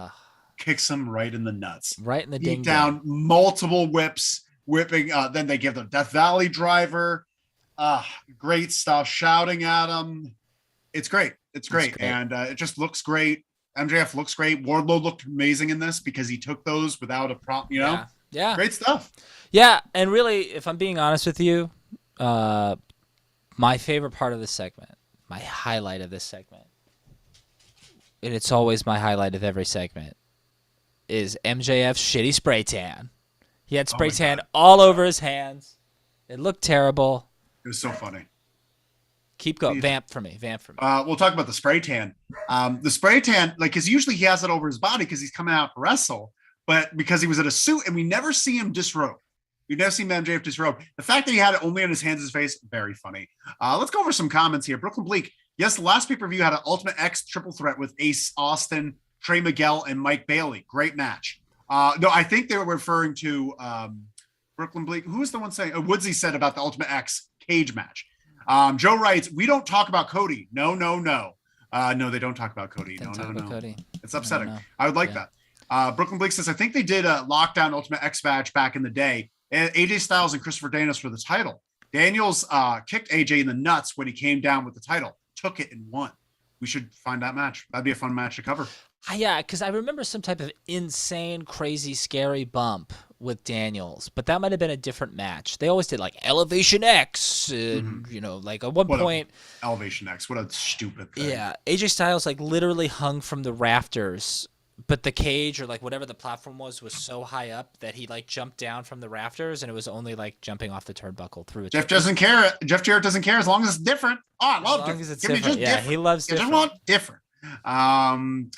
kicks him right in the nuts. Right in the ding down. Multiple whipping. Then they give the Death Valley driver. Great stuff. Shouting at him. It's great. It's great. And it just looks great. MJF looks great. Wardlow looked amazing in this because he took those without a prompt, Yeah. Great stuff. Yeah. And really, if I'm being honest with you, my favorite part of this segment, my highlight of this segment, and it's always my highlight of every segment, is MJF's shitty spray tan. He had spray tan all over his hands. It looked terrible. It was so funny. Keep going. Vamp for me. We'll talk about the spray tan. The spray tan, because usually he has it over his body because he's coming out to wrestle, but because he was in a suit and we never see him disrobe. We never see MJF disrobe. The fact that he had it only on his hands and his face, very funny. Let's go over some comments here. Brooklyn Bleak. Yes, the last pay-per-view had an Ultimate X triple threat with Ace Austin, Trey Miguel, and Mike Bailey. Great match. No, I think they were referring to Brooklyn Bleak. Who was the one saying? Woodsy said about the Ultimate X cage match. Joe writes, we don't talk about Cody. No. No, they don't talk about Cody. No. Cody. It's upsetting. I would like that. Brooklyn Bleak says, I think they did a Lockdown Ultimate X match back in the day. AJ Styles and Christopher Daniels for the title. Daniels kicked AJ in the nuts when he came down with the title. Took it and won. We should find that match. That'd be a fun match to cover. Yeah, because I remember some type of insane, crazy, scary bump with Daniels, but that might have been a different match. They always did like Elevation X, and like at one point. Elevation X, what a stupid thing. Yeah, AJ Styles like literally hung from the rafters, but the cage or like whatever the platform was so high up that he like jumped down from the rafters, and it was only like jumping off the turnbuckle through it. Jeff doesn't care. Jeff Jarrett doesn't care as long as it's different. I love as long as it's different. Yeah, different. He loves different. I just want different.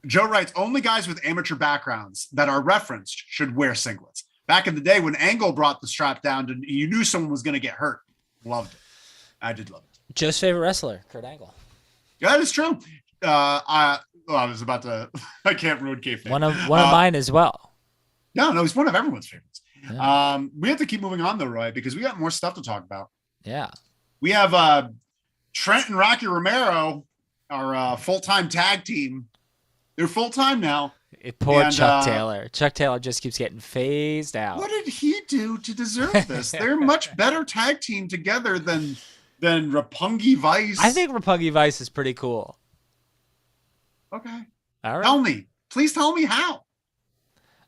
Joe writes, only guys with amateur backgrounds that are referenced should wear singlets. Back in the day when Angle brought the strap down, you knew someone was going to get hurt. Loved it. I did love it. Joe's favorite wrestler, Kurt Angle. Yeah, that is true. I was about to. I can't ruin kayfabe. One of mine as well. No, he's one of everyone's favorites. Yeah. We have to keep moving on though, Roy, because we got more stuff to talk about. Yeah. We have Trent and Rocky Romero, our full-time tag team. They're full-time now. Poor Chuck Taylor. Chuck Taylor just keeps getting phased out. What did he do to deserve this? They're a much better tag team together than Roppongi Vice. I think Roppongi Vice is pretty cool. Okay. All right. Tell me. Please tell me how.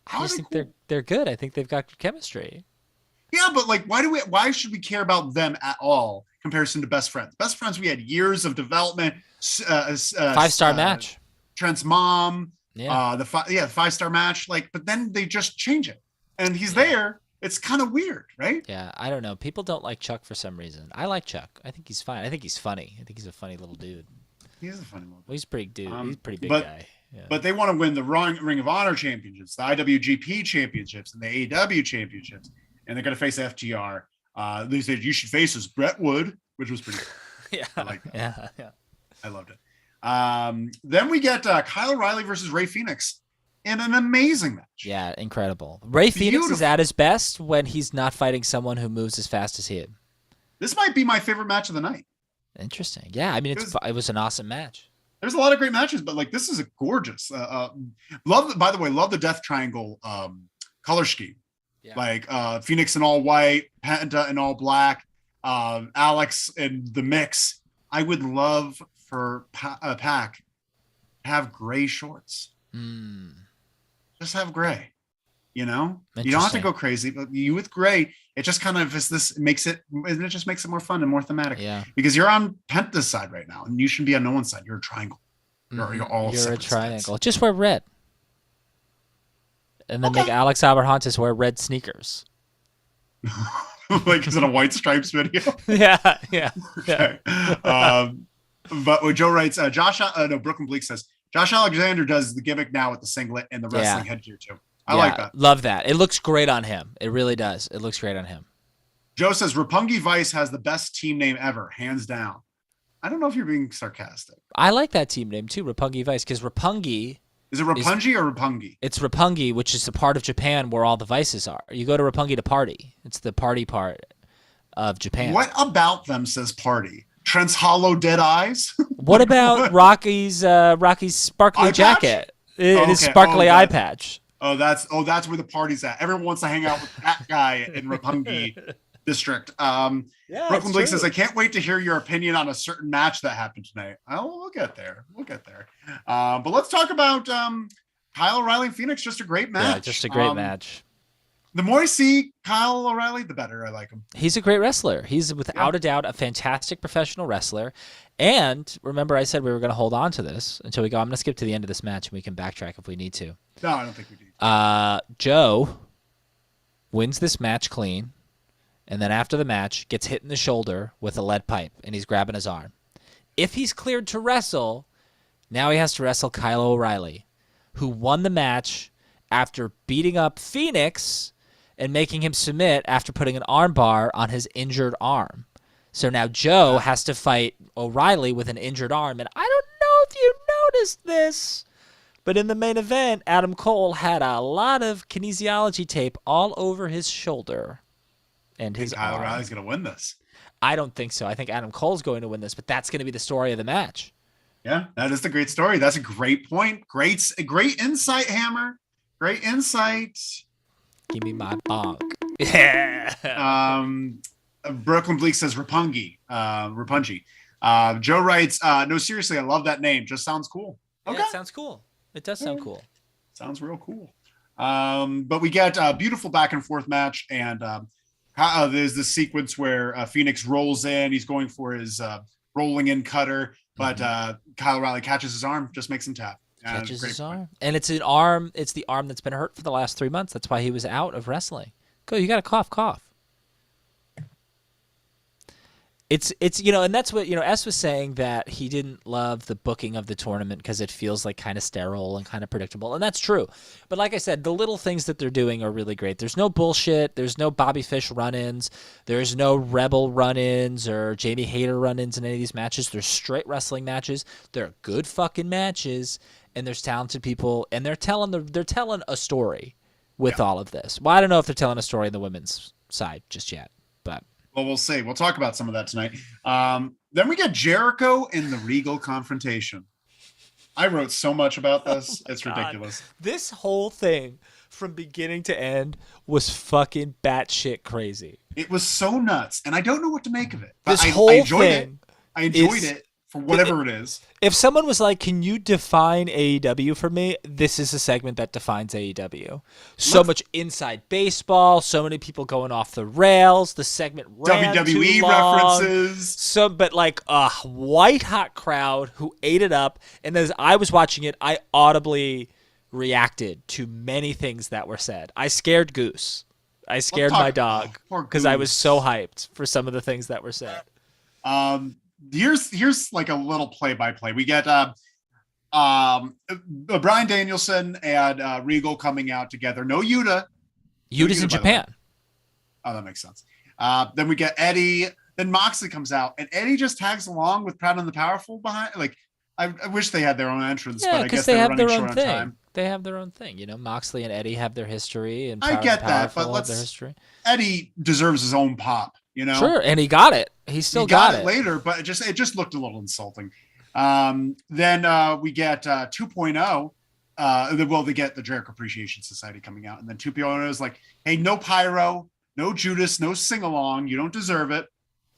I just think they're good. I think they've got chemistry. Yeah, but like why should we care about them at all in comparison to Best Friends? Best Friends, we had years of development. 5-star match. Trent's mom. Yeah. The 5-star match. But then they just change it. And he's there. It's kind of weird, right? Yeah, I don't know. People don't like Chuck for some reason. I like Chuck. I think he's fine. I think he's funny. I think he's a funny little dude. He is a funny little dude. Well, he's a pretty dude. He's a pretty big guy. Yeah. But they want to win the Ring of Honor championships, the IWGP championships, and the AEW championships. And they're going to face FTR. They said you should face us, Brett Wood, which was pretty cool. Yeah. I like that. Yeah. I loved it. Then we get Kyle O'Reilly versus Ray Phoenix in an amazing match. Yeah, incredible. Ray Phoenix is at his best when he's not fighting someone who moves as fast as him. This might be my favorite match of the night. Interesting. Yeah, I mean, it was an awesome match. There's a lot of great matches, but this is a gorgeous. By the way, love the Death Triangle color scheme. Yeah. Phoenix in all white, Penta in all black, Alex in the mix. I would love for Pac to have gray shorts. Just have gray. You don't have to go crazy, but you with gray, it just kind of makes it more fun and more thematic. Yeah. Because you're on Penta's side right now, and you shouldn't be on no one's side. You're a triangle. You're a triangle. Sides. Just wear red. And then Okay. make Alex Abrahantes wear red sneakers. Like, is it a White Stripes video? Yeah. Okay. But what Joe writes, Brooklyn Bleak says, Josh Alexander does the gimmick now with the singlet and the wrestling headgear too. I like that. Love that. It looks great on him. It really does. It looks great on him. Joe says, Roppongi Vice has the best team name ever, hands down. I don't know if you're being sarcastic. I like that team name too, Roppongi Vice, because Roppongi... Is it Roppongi or Roppongi? It's Roppongi, which is the part of Japan where all the vices are. You go to Roppongi to party. It's the party part of Japan. What about them says party? Trent's hollow dead eyes? What about Rocky's sparkly jacket? His sparkly eye patch. Oh, that's where the party's at. Everyone wants to hang out with that guy in Roppongi district. Brooklyn Blake says, I can't wait to hear your opinion on a certain match that happened tonight. Oh, we'll get there. But let's talk about Kyle O'Reilly and Phoenix. Just a great match. Yeah, just a great match. The more I see Kyle O'Reilly, the better I like him. He's a great wrestler. He's without a doubt a fantastic professional wrestler. And remember, I said we were going to hold on to this until we go. I'm going to skip to the end of this match and we can backtrack if we need to. No, I don't think we do. Joe wins this match clean. And then after the match, gets hit in the shoulder with a lead pipe, and he's grabbing his arm. If he's cleared to wrestle, now he has to wrestle Kyle O'Reilly, who won the match after beating up Phoenix and making him submit after putting an arm bar on his injured arm. So now Joe has to fight O'Reilly with an injured arm, and I don't know if you noticed this, but in the main event, Adam Cole had a lot of kinesiology tape all over his shoulder. And his Kyle O'Reilly's going to win this. I don't think so. I think Adam Cole's going to win this, but that's going to be the story of the match. Yeah, that is the great story. That's a great point. Great insight, Hammer. Great insight. Give me my bonk. Yeah. Brooklyn Bleak says Roppongi. Joe writes, no, seriously, I love that name. Just sounds cool. Okay. Yeah, it sounds cool. It does sound cool. Sounds real cool. But we get a beautiful back and forth match, and there's this sequence where Phoenix rolls in. He's going for his rolling in cutter, but Kyle O'Reilly catches his arm, just makes him tap. Catches his arm. And it's an arm. It's the arm that's been hurt for the last 3 months. That's why he was out of wrestling. Go, you got to cough. It's and that's what, S was saying, that he didn't love the booking of the tournament because it feels like kind of sterile and kind of predictable. And that's true. But like I said, the little things that they're doing are really great. There's no bullshit. There's no Bobby Fish run-ins. There's no Rebel run-ins or Jamie Hayter run-ins in any of these matches. They're straight wrestling matches. They're good fucking matches. And there's talented people. And they're telling a story with all of this. Well, I don't know if they're telling a story on the women's side just yet, but... Well, we'll see. We'll talk about some of that tonight. Then we get Jericho in the Regal confrontation. I wrote so much about this. It's ridiculous. This whole thing from beginning to end was fucking batshit crazy. It was so nuts, and I don't know what to make of it. But I enjoyed it for whatever it is. If someone was like, can you define AEW for me? This is a segment that defines AEW. So much inside baseball, so many people going off the rails. The segment ran WWE too long. references. But like a white hot crowd who ate it up. And as I was watching it, I audibly reacted to many things that were said. I scared Goose. I scared my dog because I was so hyped for some of the things that were said. Here's like a little play-by-play. We get Bryan Danielson and Regal coming out together. No Yuta. Yuta's in Japan. Oh, that makes sense. Then we get Eddie. Then Moxley comes out, and Eddie just tags along with Proud and the Powerful behind. Like, I wish they had their own entrance, but I guess they have their own thing. They have their own thing. Moxley and Eddie have their history, and I get that, but their history. Eddie deserves his own pop. Sure, and he got it. He got it later, but it just looked a little insulting. Then we get 2.0. They get the Jericho Appreciation Society coming out, and then 2.0 is like, hey, no pyro, no Judas, no sing along. You don't deserve it.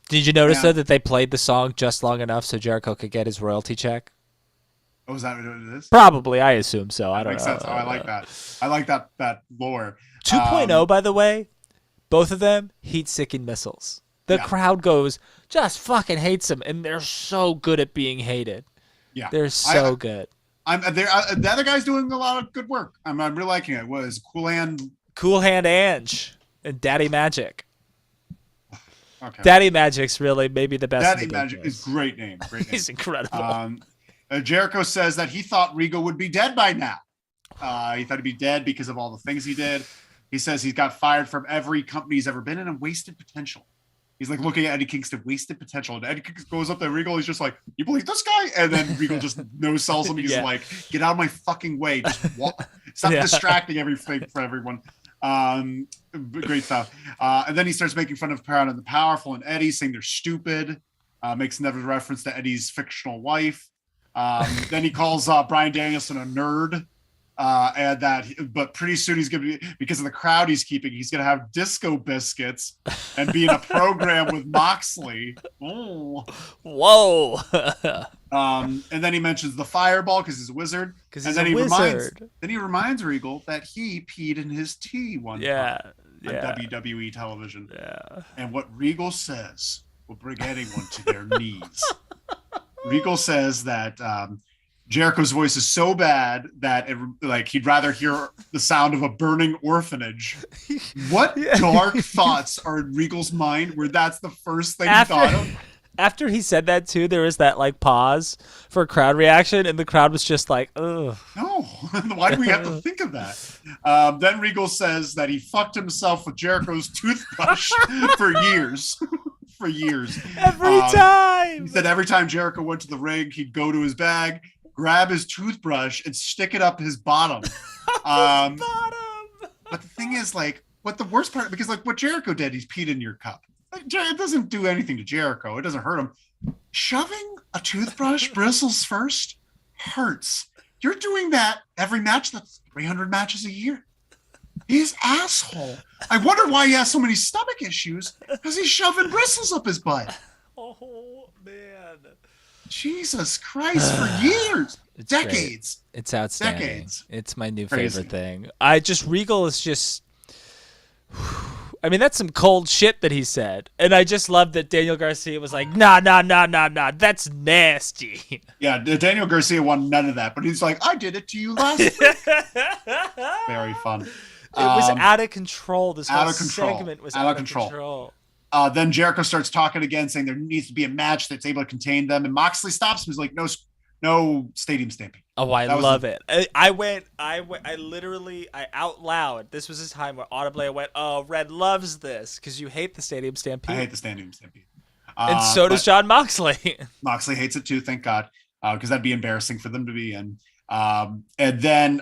Did you notice though that they played the song just long enough so Jericho could get his royalty check? Oh, is that what it is? Probably, I assume so. I don't know. Makes sense. Oh, I like that. I like that lore. 2.0, by the way. Both of them, heat-seeking missiles. The crowd just fucking hates them, and they're so good at being hated. Yeah, they're so good. The other guy's doing a lot of good work. I'm really liking it. Cool Hand Ange and Daddy Magic. Okay. Daddy Magic's really maybe the best. Daddy Magic is great name. Great name. He's incredible. Jericho says that he thought Regal would be dead by now. He thought he'd be dead because of all the things he did. He says he's got fired from every company he's ever been in and wasted potential. He's like looking at Eddie Kingston, wasted potential. And Eddie Kingston goes up to Regal. He's just like, you believe this guy? And then Regal just no-sells him. He's like, get out of my fucking way. Just walk. Stop distracting everything for everyone. Great stuff. And then he starts making fun of Proud and the Powerful and Eddie, saying they're stupid. Makes another reference to Eddie's fictional wife. Then he calls Bryan Danielson a nerd. But pretty soon he's gonna be, because of the crowd he's keeping, he's gonna have disco biscuits and be in a program with Moxley. Oh, whoa! And then he mentions the fireball because he's a wizard. Then he reminds Regal that he peed in his tea one time on WWE television. Yeah. And what Regal says will bring anyone to their knees. Regal says that Jericho's voice is so bad that he'd rather hear the sound of a burning orphanage. What dark thoughts are in Regal's mind where that's the first thing he thought of? After he said that too, there was that pause for a crowd reaction, and the crowd was just like, ugh. No, why do we have to think of that? Then Regal says that he fucked himself with Jericho's toothbrush for years. For years. Every time! He said every time Jericho went to the ring, he'd go to his bag, grab his toothbrush, and stick it up his bottom. Bottom! But the thing is, what the worst part, because what Jericho did, he's peed in your cup. It doesn't do anything to Jericho. It doesn't hurt him. Shoving a toothbrush bristles first hurts. You're doing that every match. That's 300 matches a year. He's asshole. I wonder why he has so many stomach issues, because he's shoving bristles up his butt. Oh, man. Jesus Christ, for years. Decades. Great. It's outstanding. Decades. It's my new favorite thing. Regal is just... that's some cold shit that he said. And I just love that Daniel Garcia was like, nah, that's nasty. Yeah, Daniel Garcia won none of that, but he's like, I did it to you last week. Very fun. It was out of control. This whole segment was out of control. Then Jericho starts talking again, saying there needs to be a match that's able to contain them. And Moxley stops him. He's like, no stadium stamping. Oh, I love it. I out loud, this was a time where audibly I went, oh, Red loves this because you hate the stadium stampede. I hate the stadium stampede. And so does Jon Moxley. Moxley hates it too, thank God, because that'd be embarrassing for them to be in. And then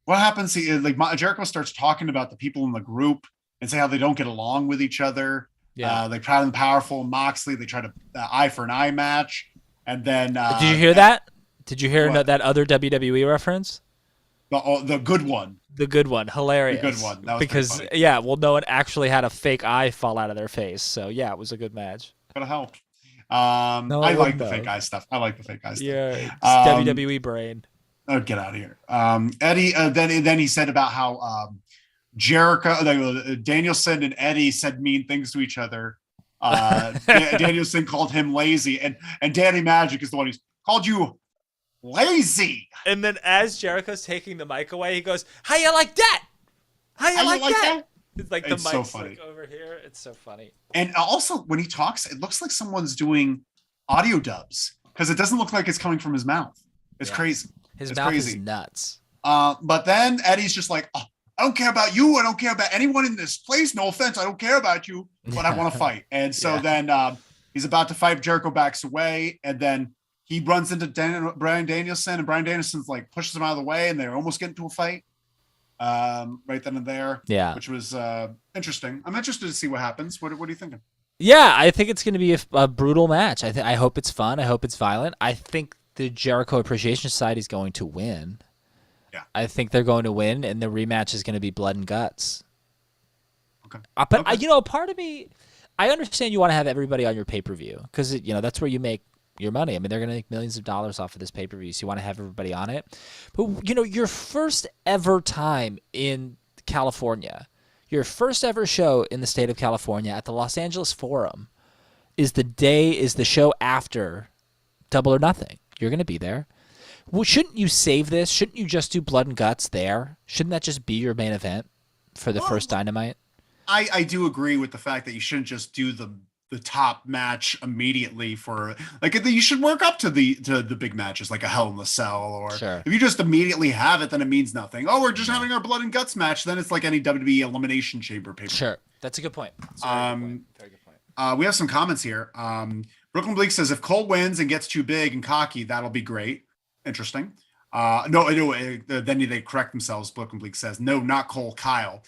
what happens? Jericho starts talking about the people in the group and say how they don't get along with each other. Yeah. They Proud and Powerful and Moxley. They try to eye for an eye match. And then did you hear that? Did you hear that other WWE reference? The good one. The good one. Hilarious. The good one. That was because no one actually had a fake eye fall out of their face. So it was a good match. Could have helped. I like the fake eye stuff. Yeah, it's WWE brain. Oh, get out of here. Eddie, then he said about how Jericho, Danielson and Eddie said mean things to each other. Danielson called him lazy, and Danny Magic is the one who's called you lazy. And then as Jericho's taking the mic away, he goes, how you like that? How you like that? It's like the mic's so funny. Over here. It's so funny. And also when he talks, it looks like someone's doing audio dubs because it doesn't look like it's coming from his mouth. It's crazy. His mouth is nuts. But then Eddie's just like, oh, I don't care about you. I don't care about anyone in this place. No offense. I don't care about you, but I want to fight. And so then he's about to fight. Jericho backs away. And then he runs into Bryan Danielson. And Bryan Danielson's pushes him out of the way. And they almost get into a fight right then and there. Yeah. Which was interesting. I'm interested to see what happens. What are you thinking? Yeah, I think it's going to be a brutal match. I hope it's fun. I hope it's violent. I think the Jericho Appreciation Society is going to win. Yeah. I think they're going to win, and the rematch is going to be blood and guts. Okay. But, part of me, I understand you want to have everybody on your pay-per-view because, that's where you make your money. I mean, they're going to make millions of dollars off of this pay-per-view, so you want to have everybody on it. But, your first ever time in California, your first ever show in the state of California at the Los Angeles Forum is the show after Double or Nothing. You're going to be there. Well, shouldn't you save this? Shouldn't you just do blood and guts there? Shouldn't that just be your main event for the first Dynamite? I do agree with the fact that you shouldn't just do the top match immediately for like you should work up to the big matches like a Hell in a Cell, or if you just immediately have it, then it means nothing. Oh, we're just having our blood and guts match, then it's like any WWE Elimination Chamber paper. Sure, that's a good point. Very good point. We have some comments here. Brooklyn Bleak says if Cole wins and gets too big and cocky, that'll be great. Interesting. Then they correct themselves. Brooklyn Bleak says no, not Cole, Kyle.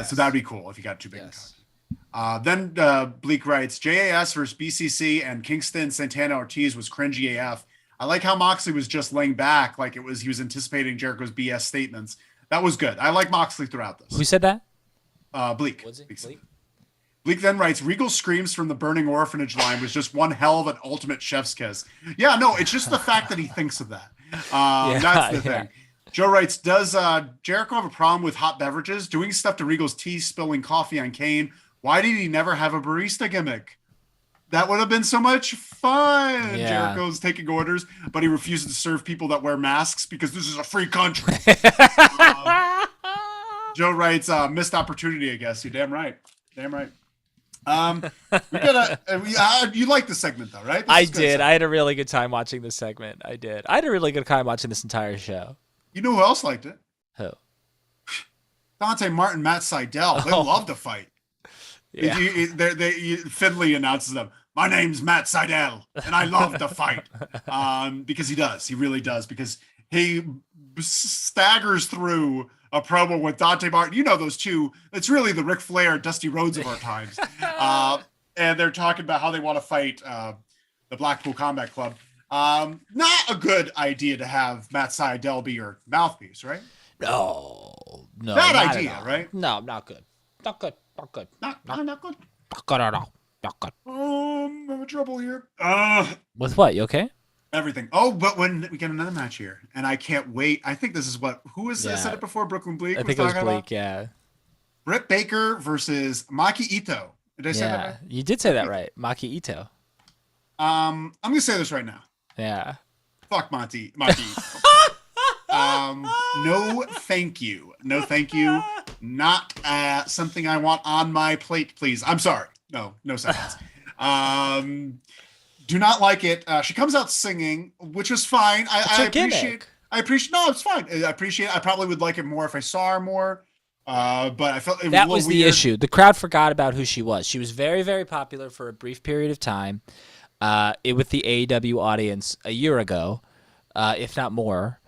So that'd be cool if you got too big and cocky. Then Bleak writes, JAS versus BCC and Kingston Santana Ortiz was cringy AF. I like how Moxley was just laying back like he was anticipating Jericho's BS statements. That was good. I like Moxley throughout this. Who said that? Bleak. Was it Bleak? Bleak then writes, Regal screams from the burning orphanage line was just one hell of an ultimate chef's kiss. Yeah, no, it's just the fact that he thinks of that. That's the thing. Joe writes, does Jericho have a problem with hot beverages? Doing stuff to Regal's tea, spilling coffee on Kane. Why did he never have a barista gimmick? That would have been so much fun. Yeah. Jericho's taking orders, but he refuses to serve people that wear masks because this is a free country. Joe writes, missed opportunity, I guess. You're damn right. Damn right. You like the segment though, right? I did. I had a really good time watching this segment. I did. I had a really good time watching this entire show. You know who else liked it? Who? Dante Martin, Matt Sydal. They love to fight. Yeah. Finley announces them. My name's Matt Sydal, and I love to fight. Because he does. He really does. Because he staggers through a promo with Dante Martin. You know those two. It's really the Ric Flair, Dusty Rhodes of our times. And they're talking about how they want to fight the Blackpool Combat Club. Not a good idea to have Matt Sydal be your mouthpiece, right? No. Bad idea, right? No, not good. Not good. Not good. Not good. Not good at all. Not good. I'm having trouble here. With what? You okay? Everything. Oh, but when we get another match here, and I can't wait. I think this is who was said it before? Brooklyn Bleak. I think it was Bleak. About? Yeah. Britt Baker versus Maki Ito. Did I say that right? You did say that right, Maki Ito. I'm gonna say this right now. Yeah. Fuck Maki Ito. No, thank you. No, thank you. Not something I want on my plate, please. I'm sorry. No seconds. Do not like it. She comes out singing, which is fine. I appreciate. No, it's fine. I appreciate. I probably would like it more if I saw her more. But I felt it that was the weird. issue. The crowd forgot about who she was. She was very, very popular for a brief period of time, with the AEW audience a year ago, if not more.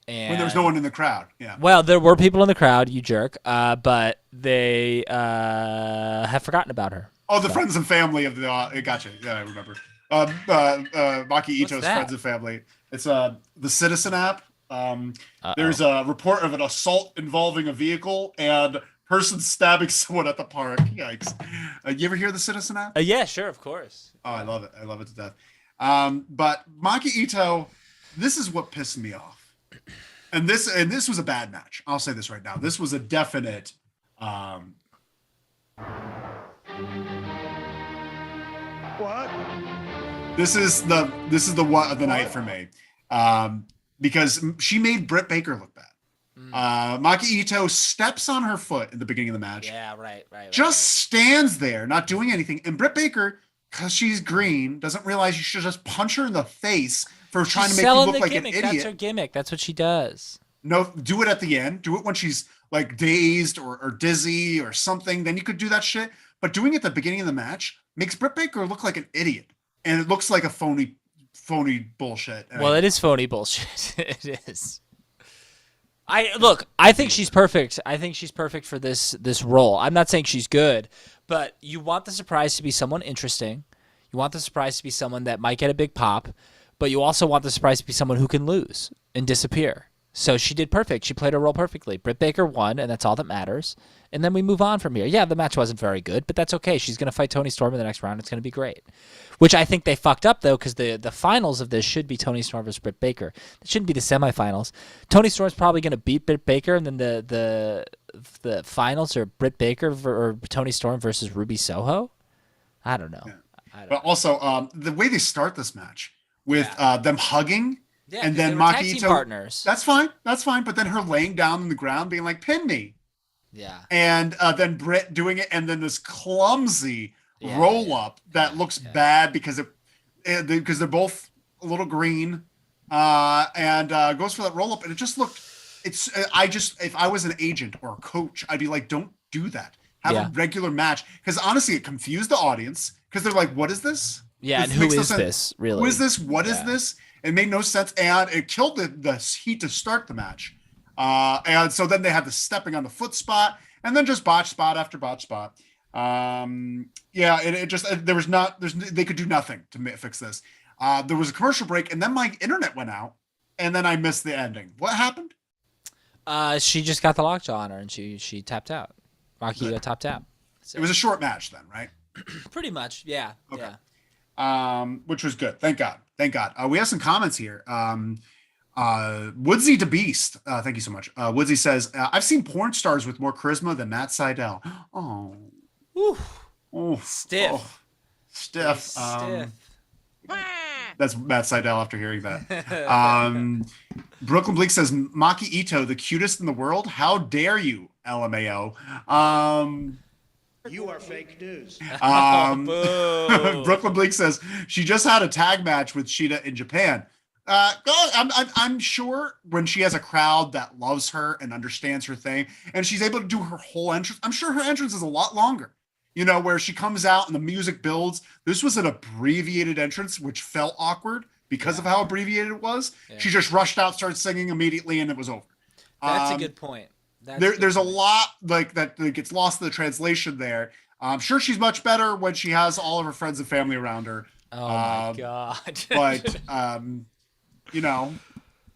And when there was no one in the crowd. Yeah. Well, there were people in the crowd, you jerk. But they have forgotten about her. Oh, the friends and family of the. Gotcha. Yeah, I remember. Maki Ito's friends and family. It's the Citizen app. There's a report of an assault involving a vehicle and person stabbing someone at the park. Yikes. You ever hear the Citizen app? Yeah, sure, of course. Oh, I love it. I love it to death. But Maki Ito, this is what pissed me off. And this was a bad match. I'll say this right now. This was a definite what? This is the what of the night for me. Because she made Britt Baker look bad. Maki Ito steps on her foot at the beginning of the match. Yeah, right. Just stands there, not doing anything. And Britt Baker, because she's green, doesn't realize you should just punch her in the face for trying to make you look like an idiot. That's her gimmick. That's what she does. No, do it at the end. Do it when she's like dazed or dizzy or something. Then you could do that shit. But doing it at the beginning of the match makes Britt Baker look like an idiot. And it looks like a phony bullshit. Well, it is phony bullshit. It is. I think she's perfect. I think she's perfect for this role. I'm not saying she's good, but you want the surprise to be someone interesting. You want the surprise to be someone that might get a big pop, but you also want the surprise to be someone who can lose and disappear. So she did perfect. She played her role perfectly. Britt Baker won, and that's all that matters. And then we move on from here. Yeah, the match wasn't very good, but that's okay. She's going to fight Toni Storm in the next round. It's going to be great. Which I think they fucked up, though, because the finals of this should be Toni Storm versus Britt Baker. It shouldn't be the semifinals. Toni Storm's probably going to beat Britt Baker, and then the finals are Britt Baker or Toni Storm versus Ruby Soho. I don't know. Yeah. But also, the way they start this match with them hugging. Yeah, and then Maki tag team Ito partners. That's fine. But then her laying down on the ground being like, pin me. Yeah. And then Britt doing it, and then this clumsy roll up that looks bad because because they're both a little green, and goes for that roll up, and it just looked. If I was an agent or a coach, I'd be like, don't do that. Have a regular match, because honestly, it confused the audience because they're like, what is this? Yeah, this and who is this really? Who is this? What is this? It made no sense, and it killed the heat to start the match. And so then they had the stepping on the foot spot, and then just botch spot after botch spot. It just they could do nothing to fix this. There was a commercial break, and then my internet went out, and then I missed the ending. What happened? She just got the lockjaw on her, and she tapped out. Maki got tapped out. So. It was a short match then, right? Pretty much, yeah. Okay. Yeah. Which was good. Thank God. We have some comments here. Woodsy to Beast. Thank you so much. Woodsy says, I've seen porn stars with more charisma than Matt Sydal. Oh. Stiff. Oh. Stiff. That's Matt Sydal after hearing that. Brooklyn Bleak says, Maki Ito, the cutest in the world. How dare you, LMAO? You are fake news. Brooklyn Bleak says, she just had a tag match with Shida in Japan. I'm sure when she has a crowd that loves her and understands her thing, and she's able to do her whole entrance, I'm sure her entrance is a lot longer. Where she comes out and the music builds. This was an abbreviated entrance, which felt awkward because of how abbreviated it was. Yeah. She just rushed out, started singing immediately, and it was over. That's a good point. There's a lot like that gets lost in the translation there. I'm sure she's much better when she has all of her friends and family around her. Oh my God. But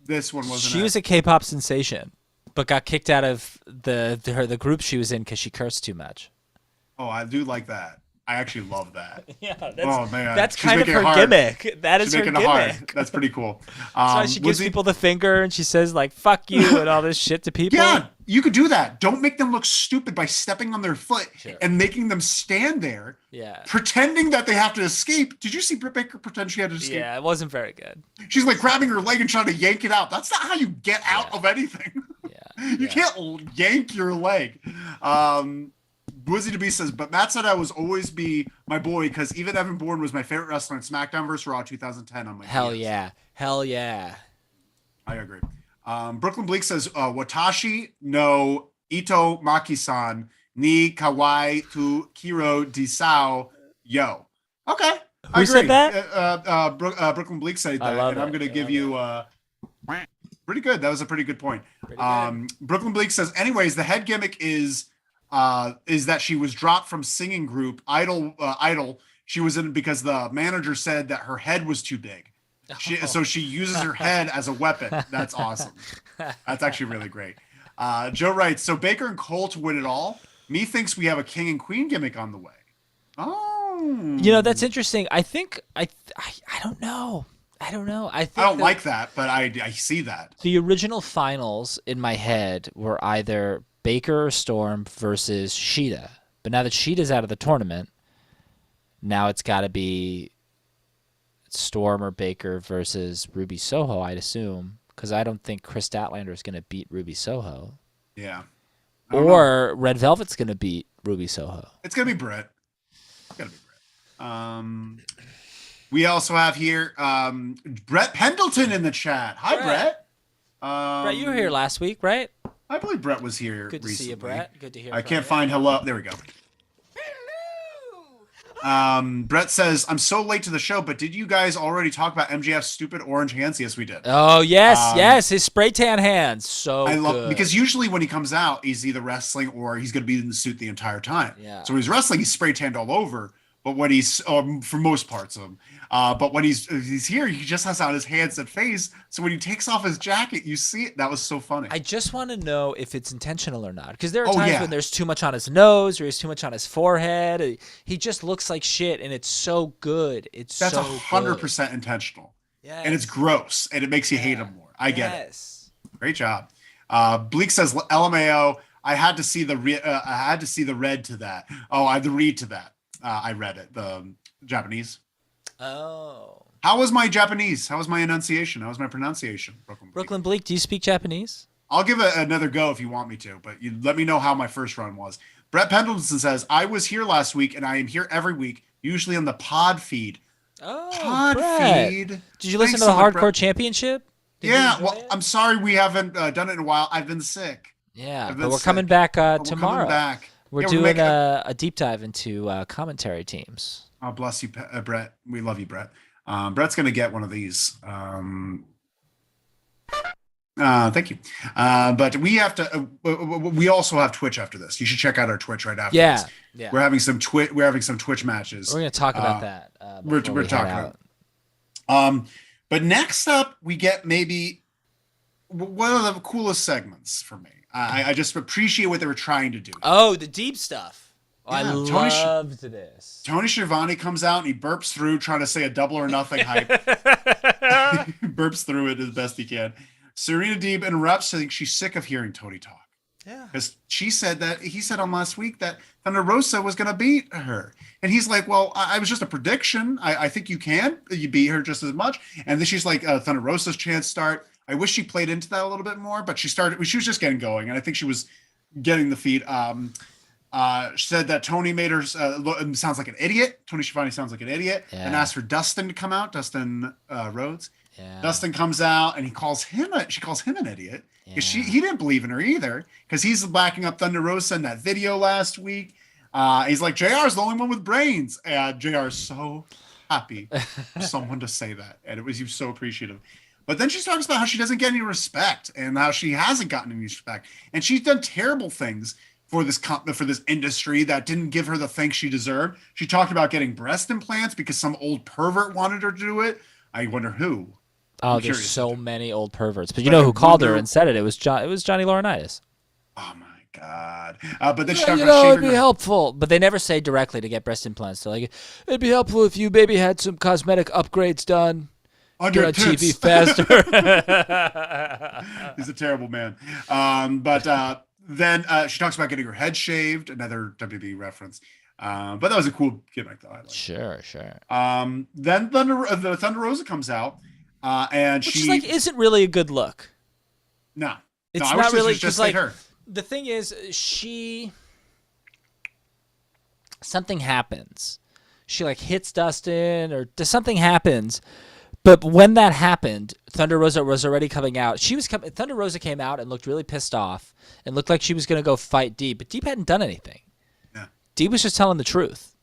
this one wasn't. She was a K-pop sensation, but got kicked out of the group she was in because she cursed too much. Oh, I do like that. I actually love that. Yeah, that's kind of her gimmick. That is her gimmick. That's pretty cool. That's why she gives people the finger and she says like "fuck you" and all this shit to people. Yeah, you could do that. Don't make them look stupid by stepping on their foot and making them stand there. Yeah, pretending that they have to escape. Did you see Britt Baker pretend she had to escape? Yeah, it wasn't very good. She's like grabbing her leg and trying to yank it out. That's not how you get out of anything. Yeah, you can't yank your leg. Woodsy to Beast says, but Matt said I was always be my boy because even Evan Bourne was my favorite wrestler in SmackDown vs. Raw 2010 on my Hell yeah. I agree. Brooklyn Bleak says, Watashi no Ito Maki-san ni Kawai tu Kiro Disao yo. Okay. Who said that? Brooklyn Bleak said that, and I'm going to give you pretty good. That was a pretty good point. Brooklyn Bleak says, anyways, the head gimmick is that she was dropped from singing group Idol. She was in because the manager said that her head was too big. So she uses her head as a weapon. That's awesome. That's actually really great. Joe writes, so Baker and Colt win it all. Me thinks we have a king and queen gimmick on the way. Oh, that's interesting. I think I don't know. I don't like that, but I see that. The original finals in my head were either Baker or Storm versus Shida. But now that Shida's out of the tournament, now it's got to be Storm or Baker versus Ruby Soho, I'd assume, because I don't think Chris Statlander is going to beat Ruby Soho. Yeah. Or Red Velvet's going to beat Ruby Soho. It's going to be Britt. It's going to be Britt. We also have here Brett Pendleton in the chat. Hi, Brett. Brett, you were here last week, right? I believe Brett was here Good to recently. see you, Brett. Good to hear I can't find hello. There we go. Brett says, I'm so late to the show, but did you guys already talk about MJF's stupid orange hands? Yes, we did. Oh, yes, his spray tan hands. I love good. Because usually when he comes out, he's either wrestling or he's going to be in the suit the entire time. Yeah. So when he's wrestling, he's spray tanned all over. But when he's, for most parts of him, but when he's here, he just has on his hands and face. So when he takes off his jacket, you see it. That was so funny. I just want to know if it's intentional or not. Because there are times when there's too much on his nose or there's too much on his forehead. He just looks like shit, and it's so good. That's 100% intentional. Yes. And it's gross, and it makes you hate him more. I get it. Great job. Bleak says, LMAO, I had to see the red to that. Oh, the read to that. I read it, the Japanese. Oh. How was my Japanese? How was my enunciation? How was my pronunciation? Brooklyn Bleak, do you speak Japanese? I'll give it another go if you want me to, but you let me know how my first run was. Brett Pendleton says, I was here last week and I am here every week, usually on the pod feed. Oh, pod Brett. feed. Did you listen to the Hardcore Championship? Yeah, well, I'm sorry we haven't done it in a while. I've been sick. Yeah, but we're coming back tomorrow. Coming back. We're doing a deep dive into commentary teams. Oh, bless you, Brett. We love you, Brett. Brett's going to get one of these. Thank you. But we have to. We also have Twitch after this. You should check out our Twitch right after this. Yeah. We're having some Twitch matches. We're going to talk about that. We're talking about. But next up, we get maybe one of the coolest segments for me. I just appreciate what they were trying to do. Oh, the deep stuff. Oh, yeah, I loved this. Tony Schiavone comes out and he burps through trying to say a double or nothing hype. Burps through it as best he can. Serena Deeb interrupts, saying she's sick of hearing Tony talk. Yeah. Because he said on last week that Thunder Rosa was going to beat her. And he's like, well, I was just a prediction. I think you beat her just as much. And then she's like, Thunder Rosa's chance start. I wish she played into that a little bit more, but she was just getting going. And I think she was getting the feed. She said that Tony made her sounds like an idiot. Tony Schiavone sounds like an idiot. Yeah. And asked for Dustin to come out, Dustin Rhodes. Yeah. Dustin comes out and she calls him an idiot because he didn't believe in her either because he's backing up Thunder Rosa in that video last week. He's like, JR's the only one with brains. And JR is so happy for someone to say that. And he was so appreciative. But then she talks about how she doesn't get any respect and how she hasn't gotten any respect. And she's done terrible things for this industry that didn't give her the thanks she deserved. She talked about getting breast implants because some old pervert wanted her to do it. I wonder who. Oh, there's so many old perverts. But you know who called her and said it? It was Johnny Laurinaitis. Oh my God. But then she talked about shaving it'd be helpful. But they never say directly to get breast implants. They're like, it'd be helpful if you maybe had some cosmetic upgrades done. On your TV faster. He's a terrible man. Then she talks about getting her head shaved, another WWE reference. But that was a cool gimmick though. Sure. Then Thunder Rosa comes out, and which isn't really a good look. No, it's not really because her. The thing is, something happens. She hits Dustin or something happens. But when that happened, Thunder Rosa was already coming out. Thunder Rosa came out and looked really pissed off and looked like she was going to go fight Deeb. But Deeb hadn't done anything. Yeah. Deeb was just telling the truth.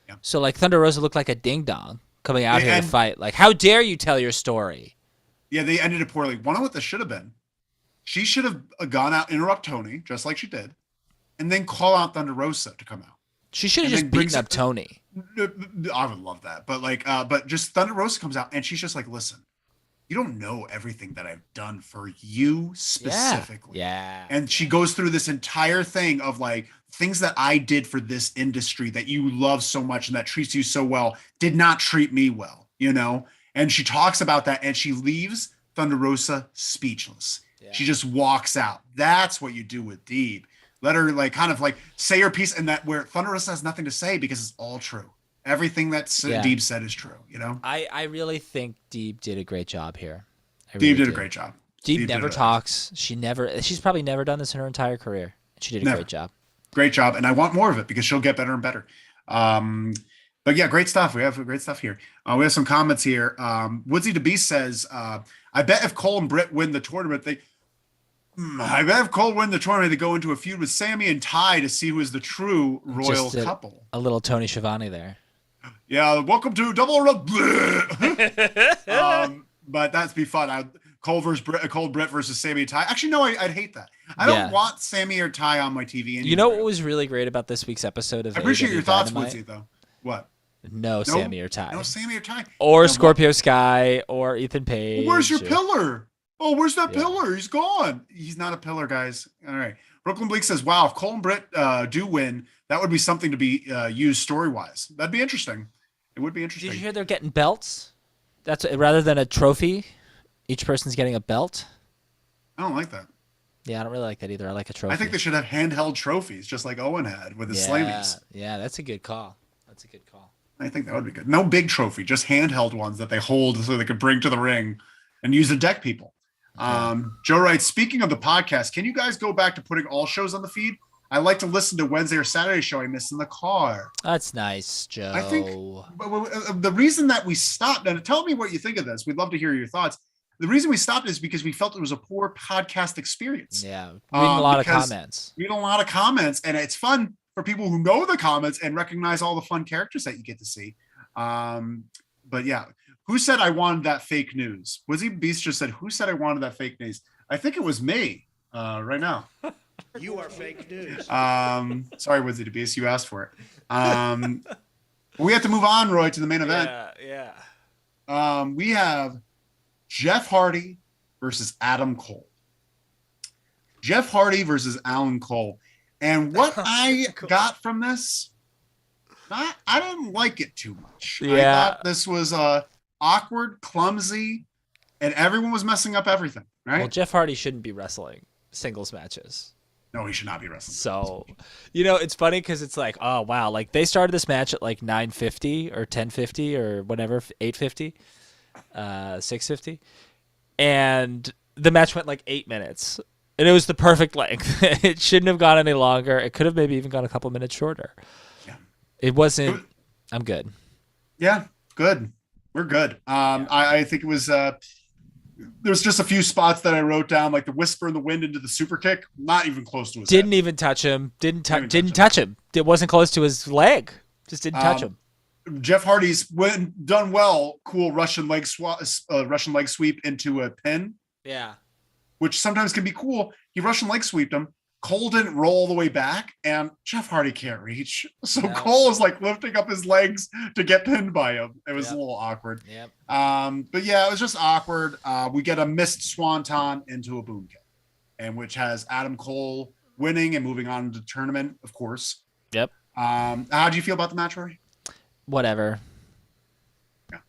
Yeah. So, Thunder Rosa looked like a ding-dong coming out here to fight. How dare you tell your story? Yeah, they ended it poorly. One of what this should have been. She should have gone out, interrupt Tony, just like she did, and then call out Thunder Rosa to come out. She should have just beaten up Tony. I would love that. But but just Thunder Rosa comes out and she's just like, listen, you don't know everything that I've done for you specifically. Yeah. And she goes through this entire thing of things that I did for this industry that you love so much and that treats you so well did not treat me well, And she talks about that and she leaves Thunder Rosa speechless. Yeah. She just walks out. That's what you do with Deeb. Let her say her piece, and that where Thunder Rosa has nothing to say because it's all true. Everything that Deeb said is true. I really think Deeb did a great job here. Deeb did a great job. Deeb never talks. She's probably never done this in her entire career. She did a great job. Great job, and I want more of it because she'll get better and better. But yeah, great stuff. We have great stuff here. We have some comments here. Woodsy DeBeast says, "I bet if Cole and Britt win the tournament, they go into a feud with Sammy and Ty to see who is the true royal couple." A little Tony Schiavone there. Yeah, welcome to Double or but that'd be fun. Cole Britt versus Sammy and Ty. Actually, no, I'd hate that. I don't want Sammy or Ty on my TV anymore. You know what was really great about this week's episode of I appreciate AEW your thoughts, Dynamite? Woodsy, though. What? No Sammy or Ty. No Sammy or Ty. Or Scorpio Sky or Ethan Page. Where's your pillar? Oh, where's that pillar? He's gone. He's not a pillar, guys. All right. Brooklyn Bleak says, wow, if Cole and Britt do win, that would be something to be used story-wise. That'd be interesting. It would be interesting. Did you hear they're getting belts? That's rather than a trophy, each person's getting a belt. I don't like that. Yeah, I don't really like that either. I like a trophy. I think they should have handheld trophies, just like Owen had with his Slammies. Yeah, that's a good call. I think that would be good. No big trophy, just handheld ones that they hold so they could bring to the ring and use to deck people. Joe writes, speaking of the podcast, can you guys go back to putting all shows on the feed? I like to listen to Wednesday or Saturday show I miss in the car. That's nice, Joe. I think the reason that we stopped, and tell me what you think of this. We'd love to hear your thoughts. The reason we stopped is because we felt it was a poor podcast experience. Yeah, reading a lot of comments. Reading a lot of comments, and it's fun for people who know the comments and recognize all the fun characters that you get to see. But yeah, who said I wanted that fake news? Wizzy Beast just said, who said I wanted that fake news? I think it was me right now. You are fake news. Sorry, Wizzy Beast, you asked for it. We have to move on, Roy, to the main event. Yeah. We have Jeff Hardy versus Adam Cole. Jeff Hardy versus Alan Cole. And what I got from this, I didn't like it too much. Yeah. I thought this was awkward, clumsy, and everyone was messing up everything, right? Well, Jeff Hardy shouldn't be wrestling singles matches. No, he should not be wrestling. So, it's funny because it's like, oh, wow. Like, they started this match at like 9:50 or 10:50 or whatever, 8:50, 6:50. And the match went like 8 minutes. And it was the perfect length. It shouldn't have gone any longer. It could have maybe even gone a couple minutes shorter. Yeah. It wasn't. I'm good. Yeah, good. We're good. I think it was there's just a few spots that I wrote down, like the whisper in the wind into the super kick, not even close to his Didn't head. even touch him. Didn't touch him. It wasn't close to his leg. Just didn't touch him. Jeff Hardy's done well. Cool Russian leg sweep into a pin. Yeah. Which sometimes can be cool. He Russian leg sweeped him. Cole didn't roll all the way back, and Jeff Hardy can't reach. So no. Cole is like lifting up his legs to get pinned by him. It was a little awkward. Yep. But yeah, it was just awkward. We get a missed swanton into a boom kick, and which has Adam Cole winning and moving on to the tournament, of course. Yep. How do you feel about the match, Rory? Whatever. Yeah.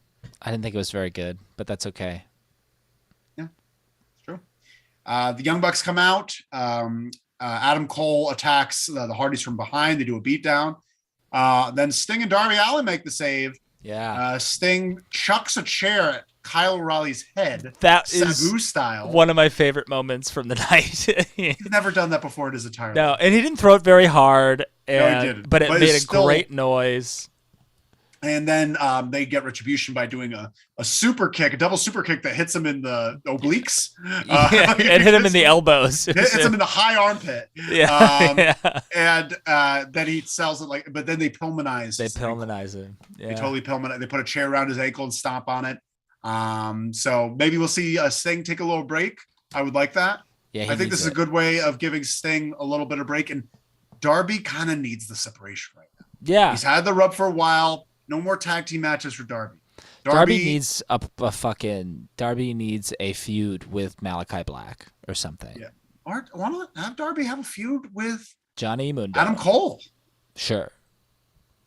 I didn't think it was very good, but that's okay. Yeah, it's true. The Young Bucks come out. Adam Cole attacks the Hardys from behind. They do a beatdown. Then Sting and Darby Allin make the save. Yeah. Sting chucks a chair at Kyle O'Reilly's head. That Sabu is style. One of my favorite moments from the night. He's never done that before in his entire life. No, and he didn't throw it very hard. And, no, he didn't. But it made a great noise. And then they get retribution by doing a super kick, a double super kick that hits him in the obliques. And hit him in the elbows. Hits him in the high armpit. Yeah. And then he sells it but then they Pillmanize. They Pillmanize him. Yeah. They totally Pillmanize. They put a chair around his ankle and stomp on it. So maybe we'll see Sting take a little break. I would like that. Yeah, I think this is a good way of giving Sting a little bit of break. And Darby kind of needs the separation right now. Yeah. He's had the rub for a while. No more tag team matches for Darby. Darby needs Darby needs a feud with Malachi Black or something. Yeah. Why don't have Darby have a feud with Johnny Mundo? Adam Cole. Sure.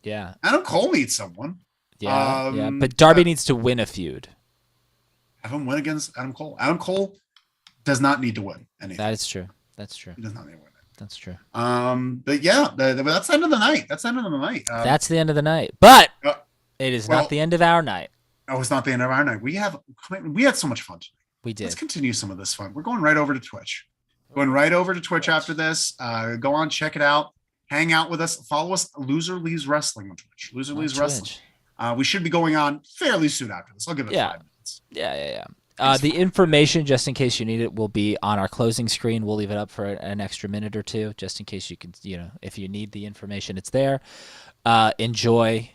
Yeah. Adam Cole needs someone. Yeah. But Darby needs to win a feud. Have him win against Adam Cole. Adam Cole does not need to win anything. That is true. That's true. He does not need to win. That's true. But yeah, that's the end of the night. That's the end of the night. That's the end of the night. But it is not the end of our night. Oh, it's not the end of our night. We had so much fun tonight. We did. Let's continue some of this fun. We're going right over to Twitch. After this. Go on, check it out. Hang out with us. Follow us. Loser Leaves Wrestling on Twitch. Loser Leaves Wrestling. We should be going on fairly soon after this. I'll give it 5 minutes. Yeah. The information, just in case you need it, will be on our closing screen. We'll leave it up for an extra minute or two, just in case you can, if you need the information, it's there. Enjoy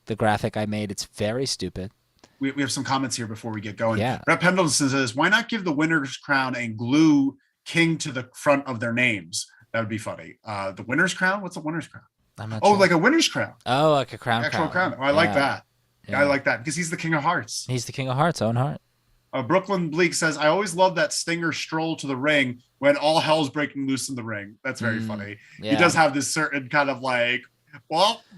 the graphic I made. It's very stupid. We have some comments here before we get going. Yeah. Brett Pendleton says, why not give the winner's crown and glue King to the front of their names? That would be funny. The winner's crown? What's a winner's crown? I'm not sure. Like a winner's crown. Oh, like a crown. Actual crown. Oh, I like that. Yeah. I like that because he's the King of Hearts. He's the King of Hearts, Owen Hart. Brooklyn Bleak says, I always love that Stinger stroll to the ring when all hell's breaking loose in the ring. That's very funny. Yeah. He does have this certain kind of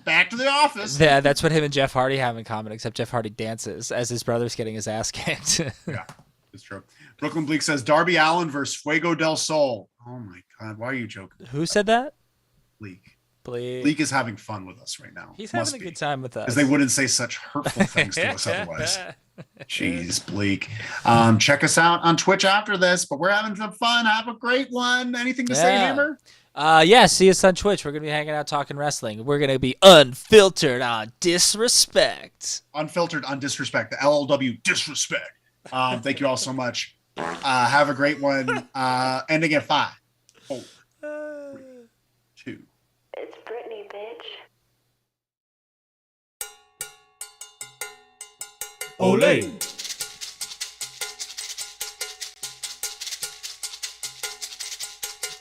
back to the office. Yeah, that's what him and Jeff Hardy have in common, except Jeff Hardy dances as his brother's getting his ass kicked. Yeah, it's true. Brooklyn Bleak says, Darby Allin versus Fuego del Sol. Oh my God, why are you joking? Who said that? Bleak. Bleak is having fun with us right now. He's having a good time with us. Because they wouldn't say such hurtful things to us otherwise. Jeez, Bleak. Check us out on Twitch after this, but we're having some fun. Have a great one. Anything to say, Hammer? Yeah, see us on Twitch. We're going to be hanging out talking wrestling. We're going to be unfiltered on disrespect. Unfiltered on disrespect. The LLW disrespect. Thank you all so much. Have a great one. Ending at 5, 4, 3, 2. It's Brittany, bitch. Olay.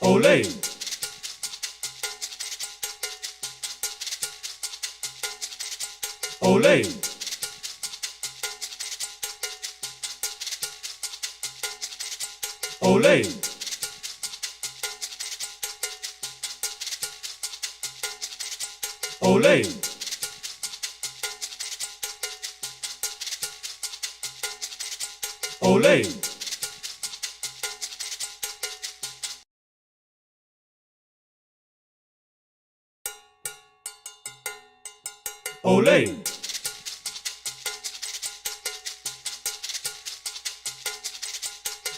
Olay. Olay. Olay. Olay. Olay. Olay.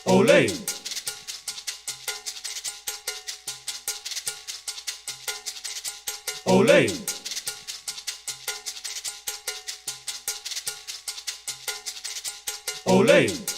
Olay. Olay. Olay.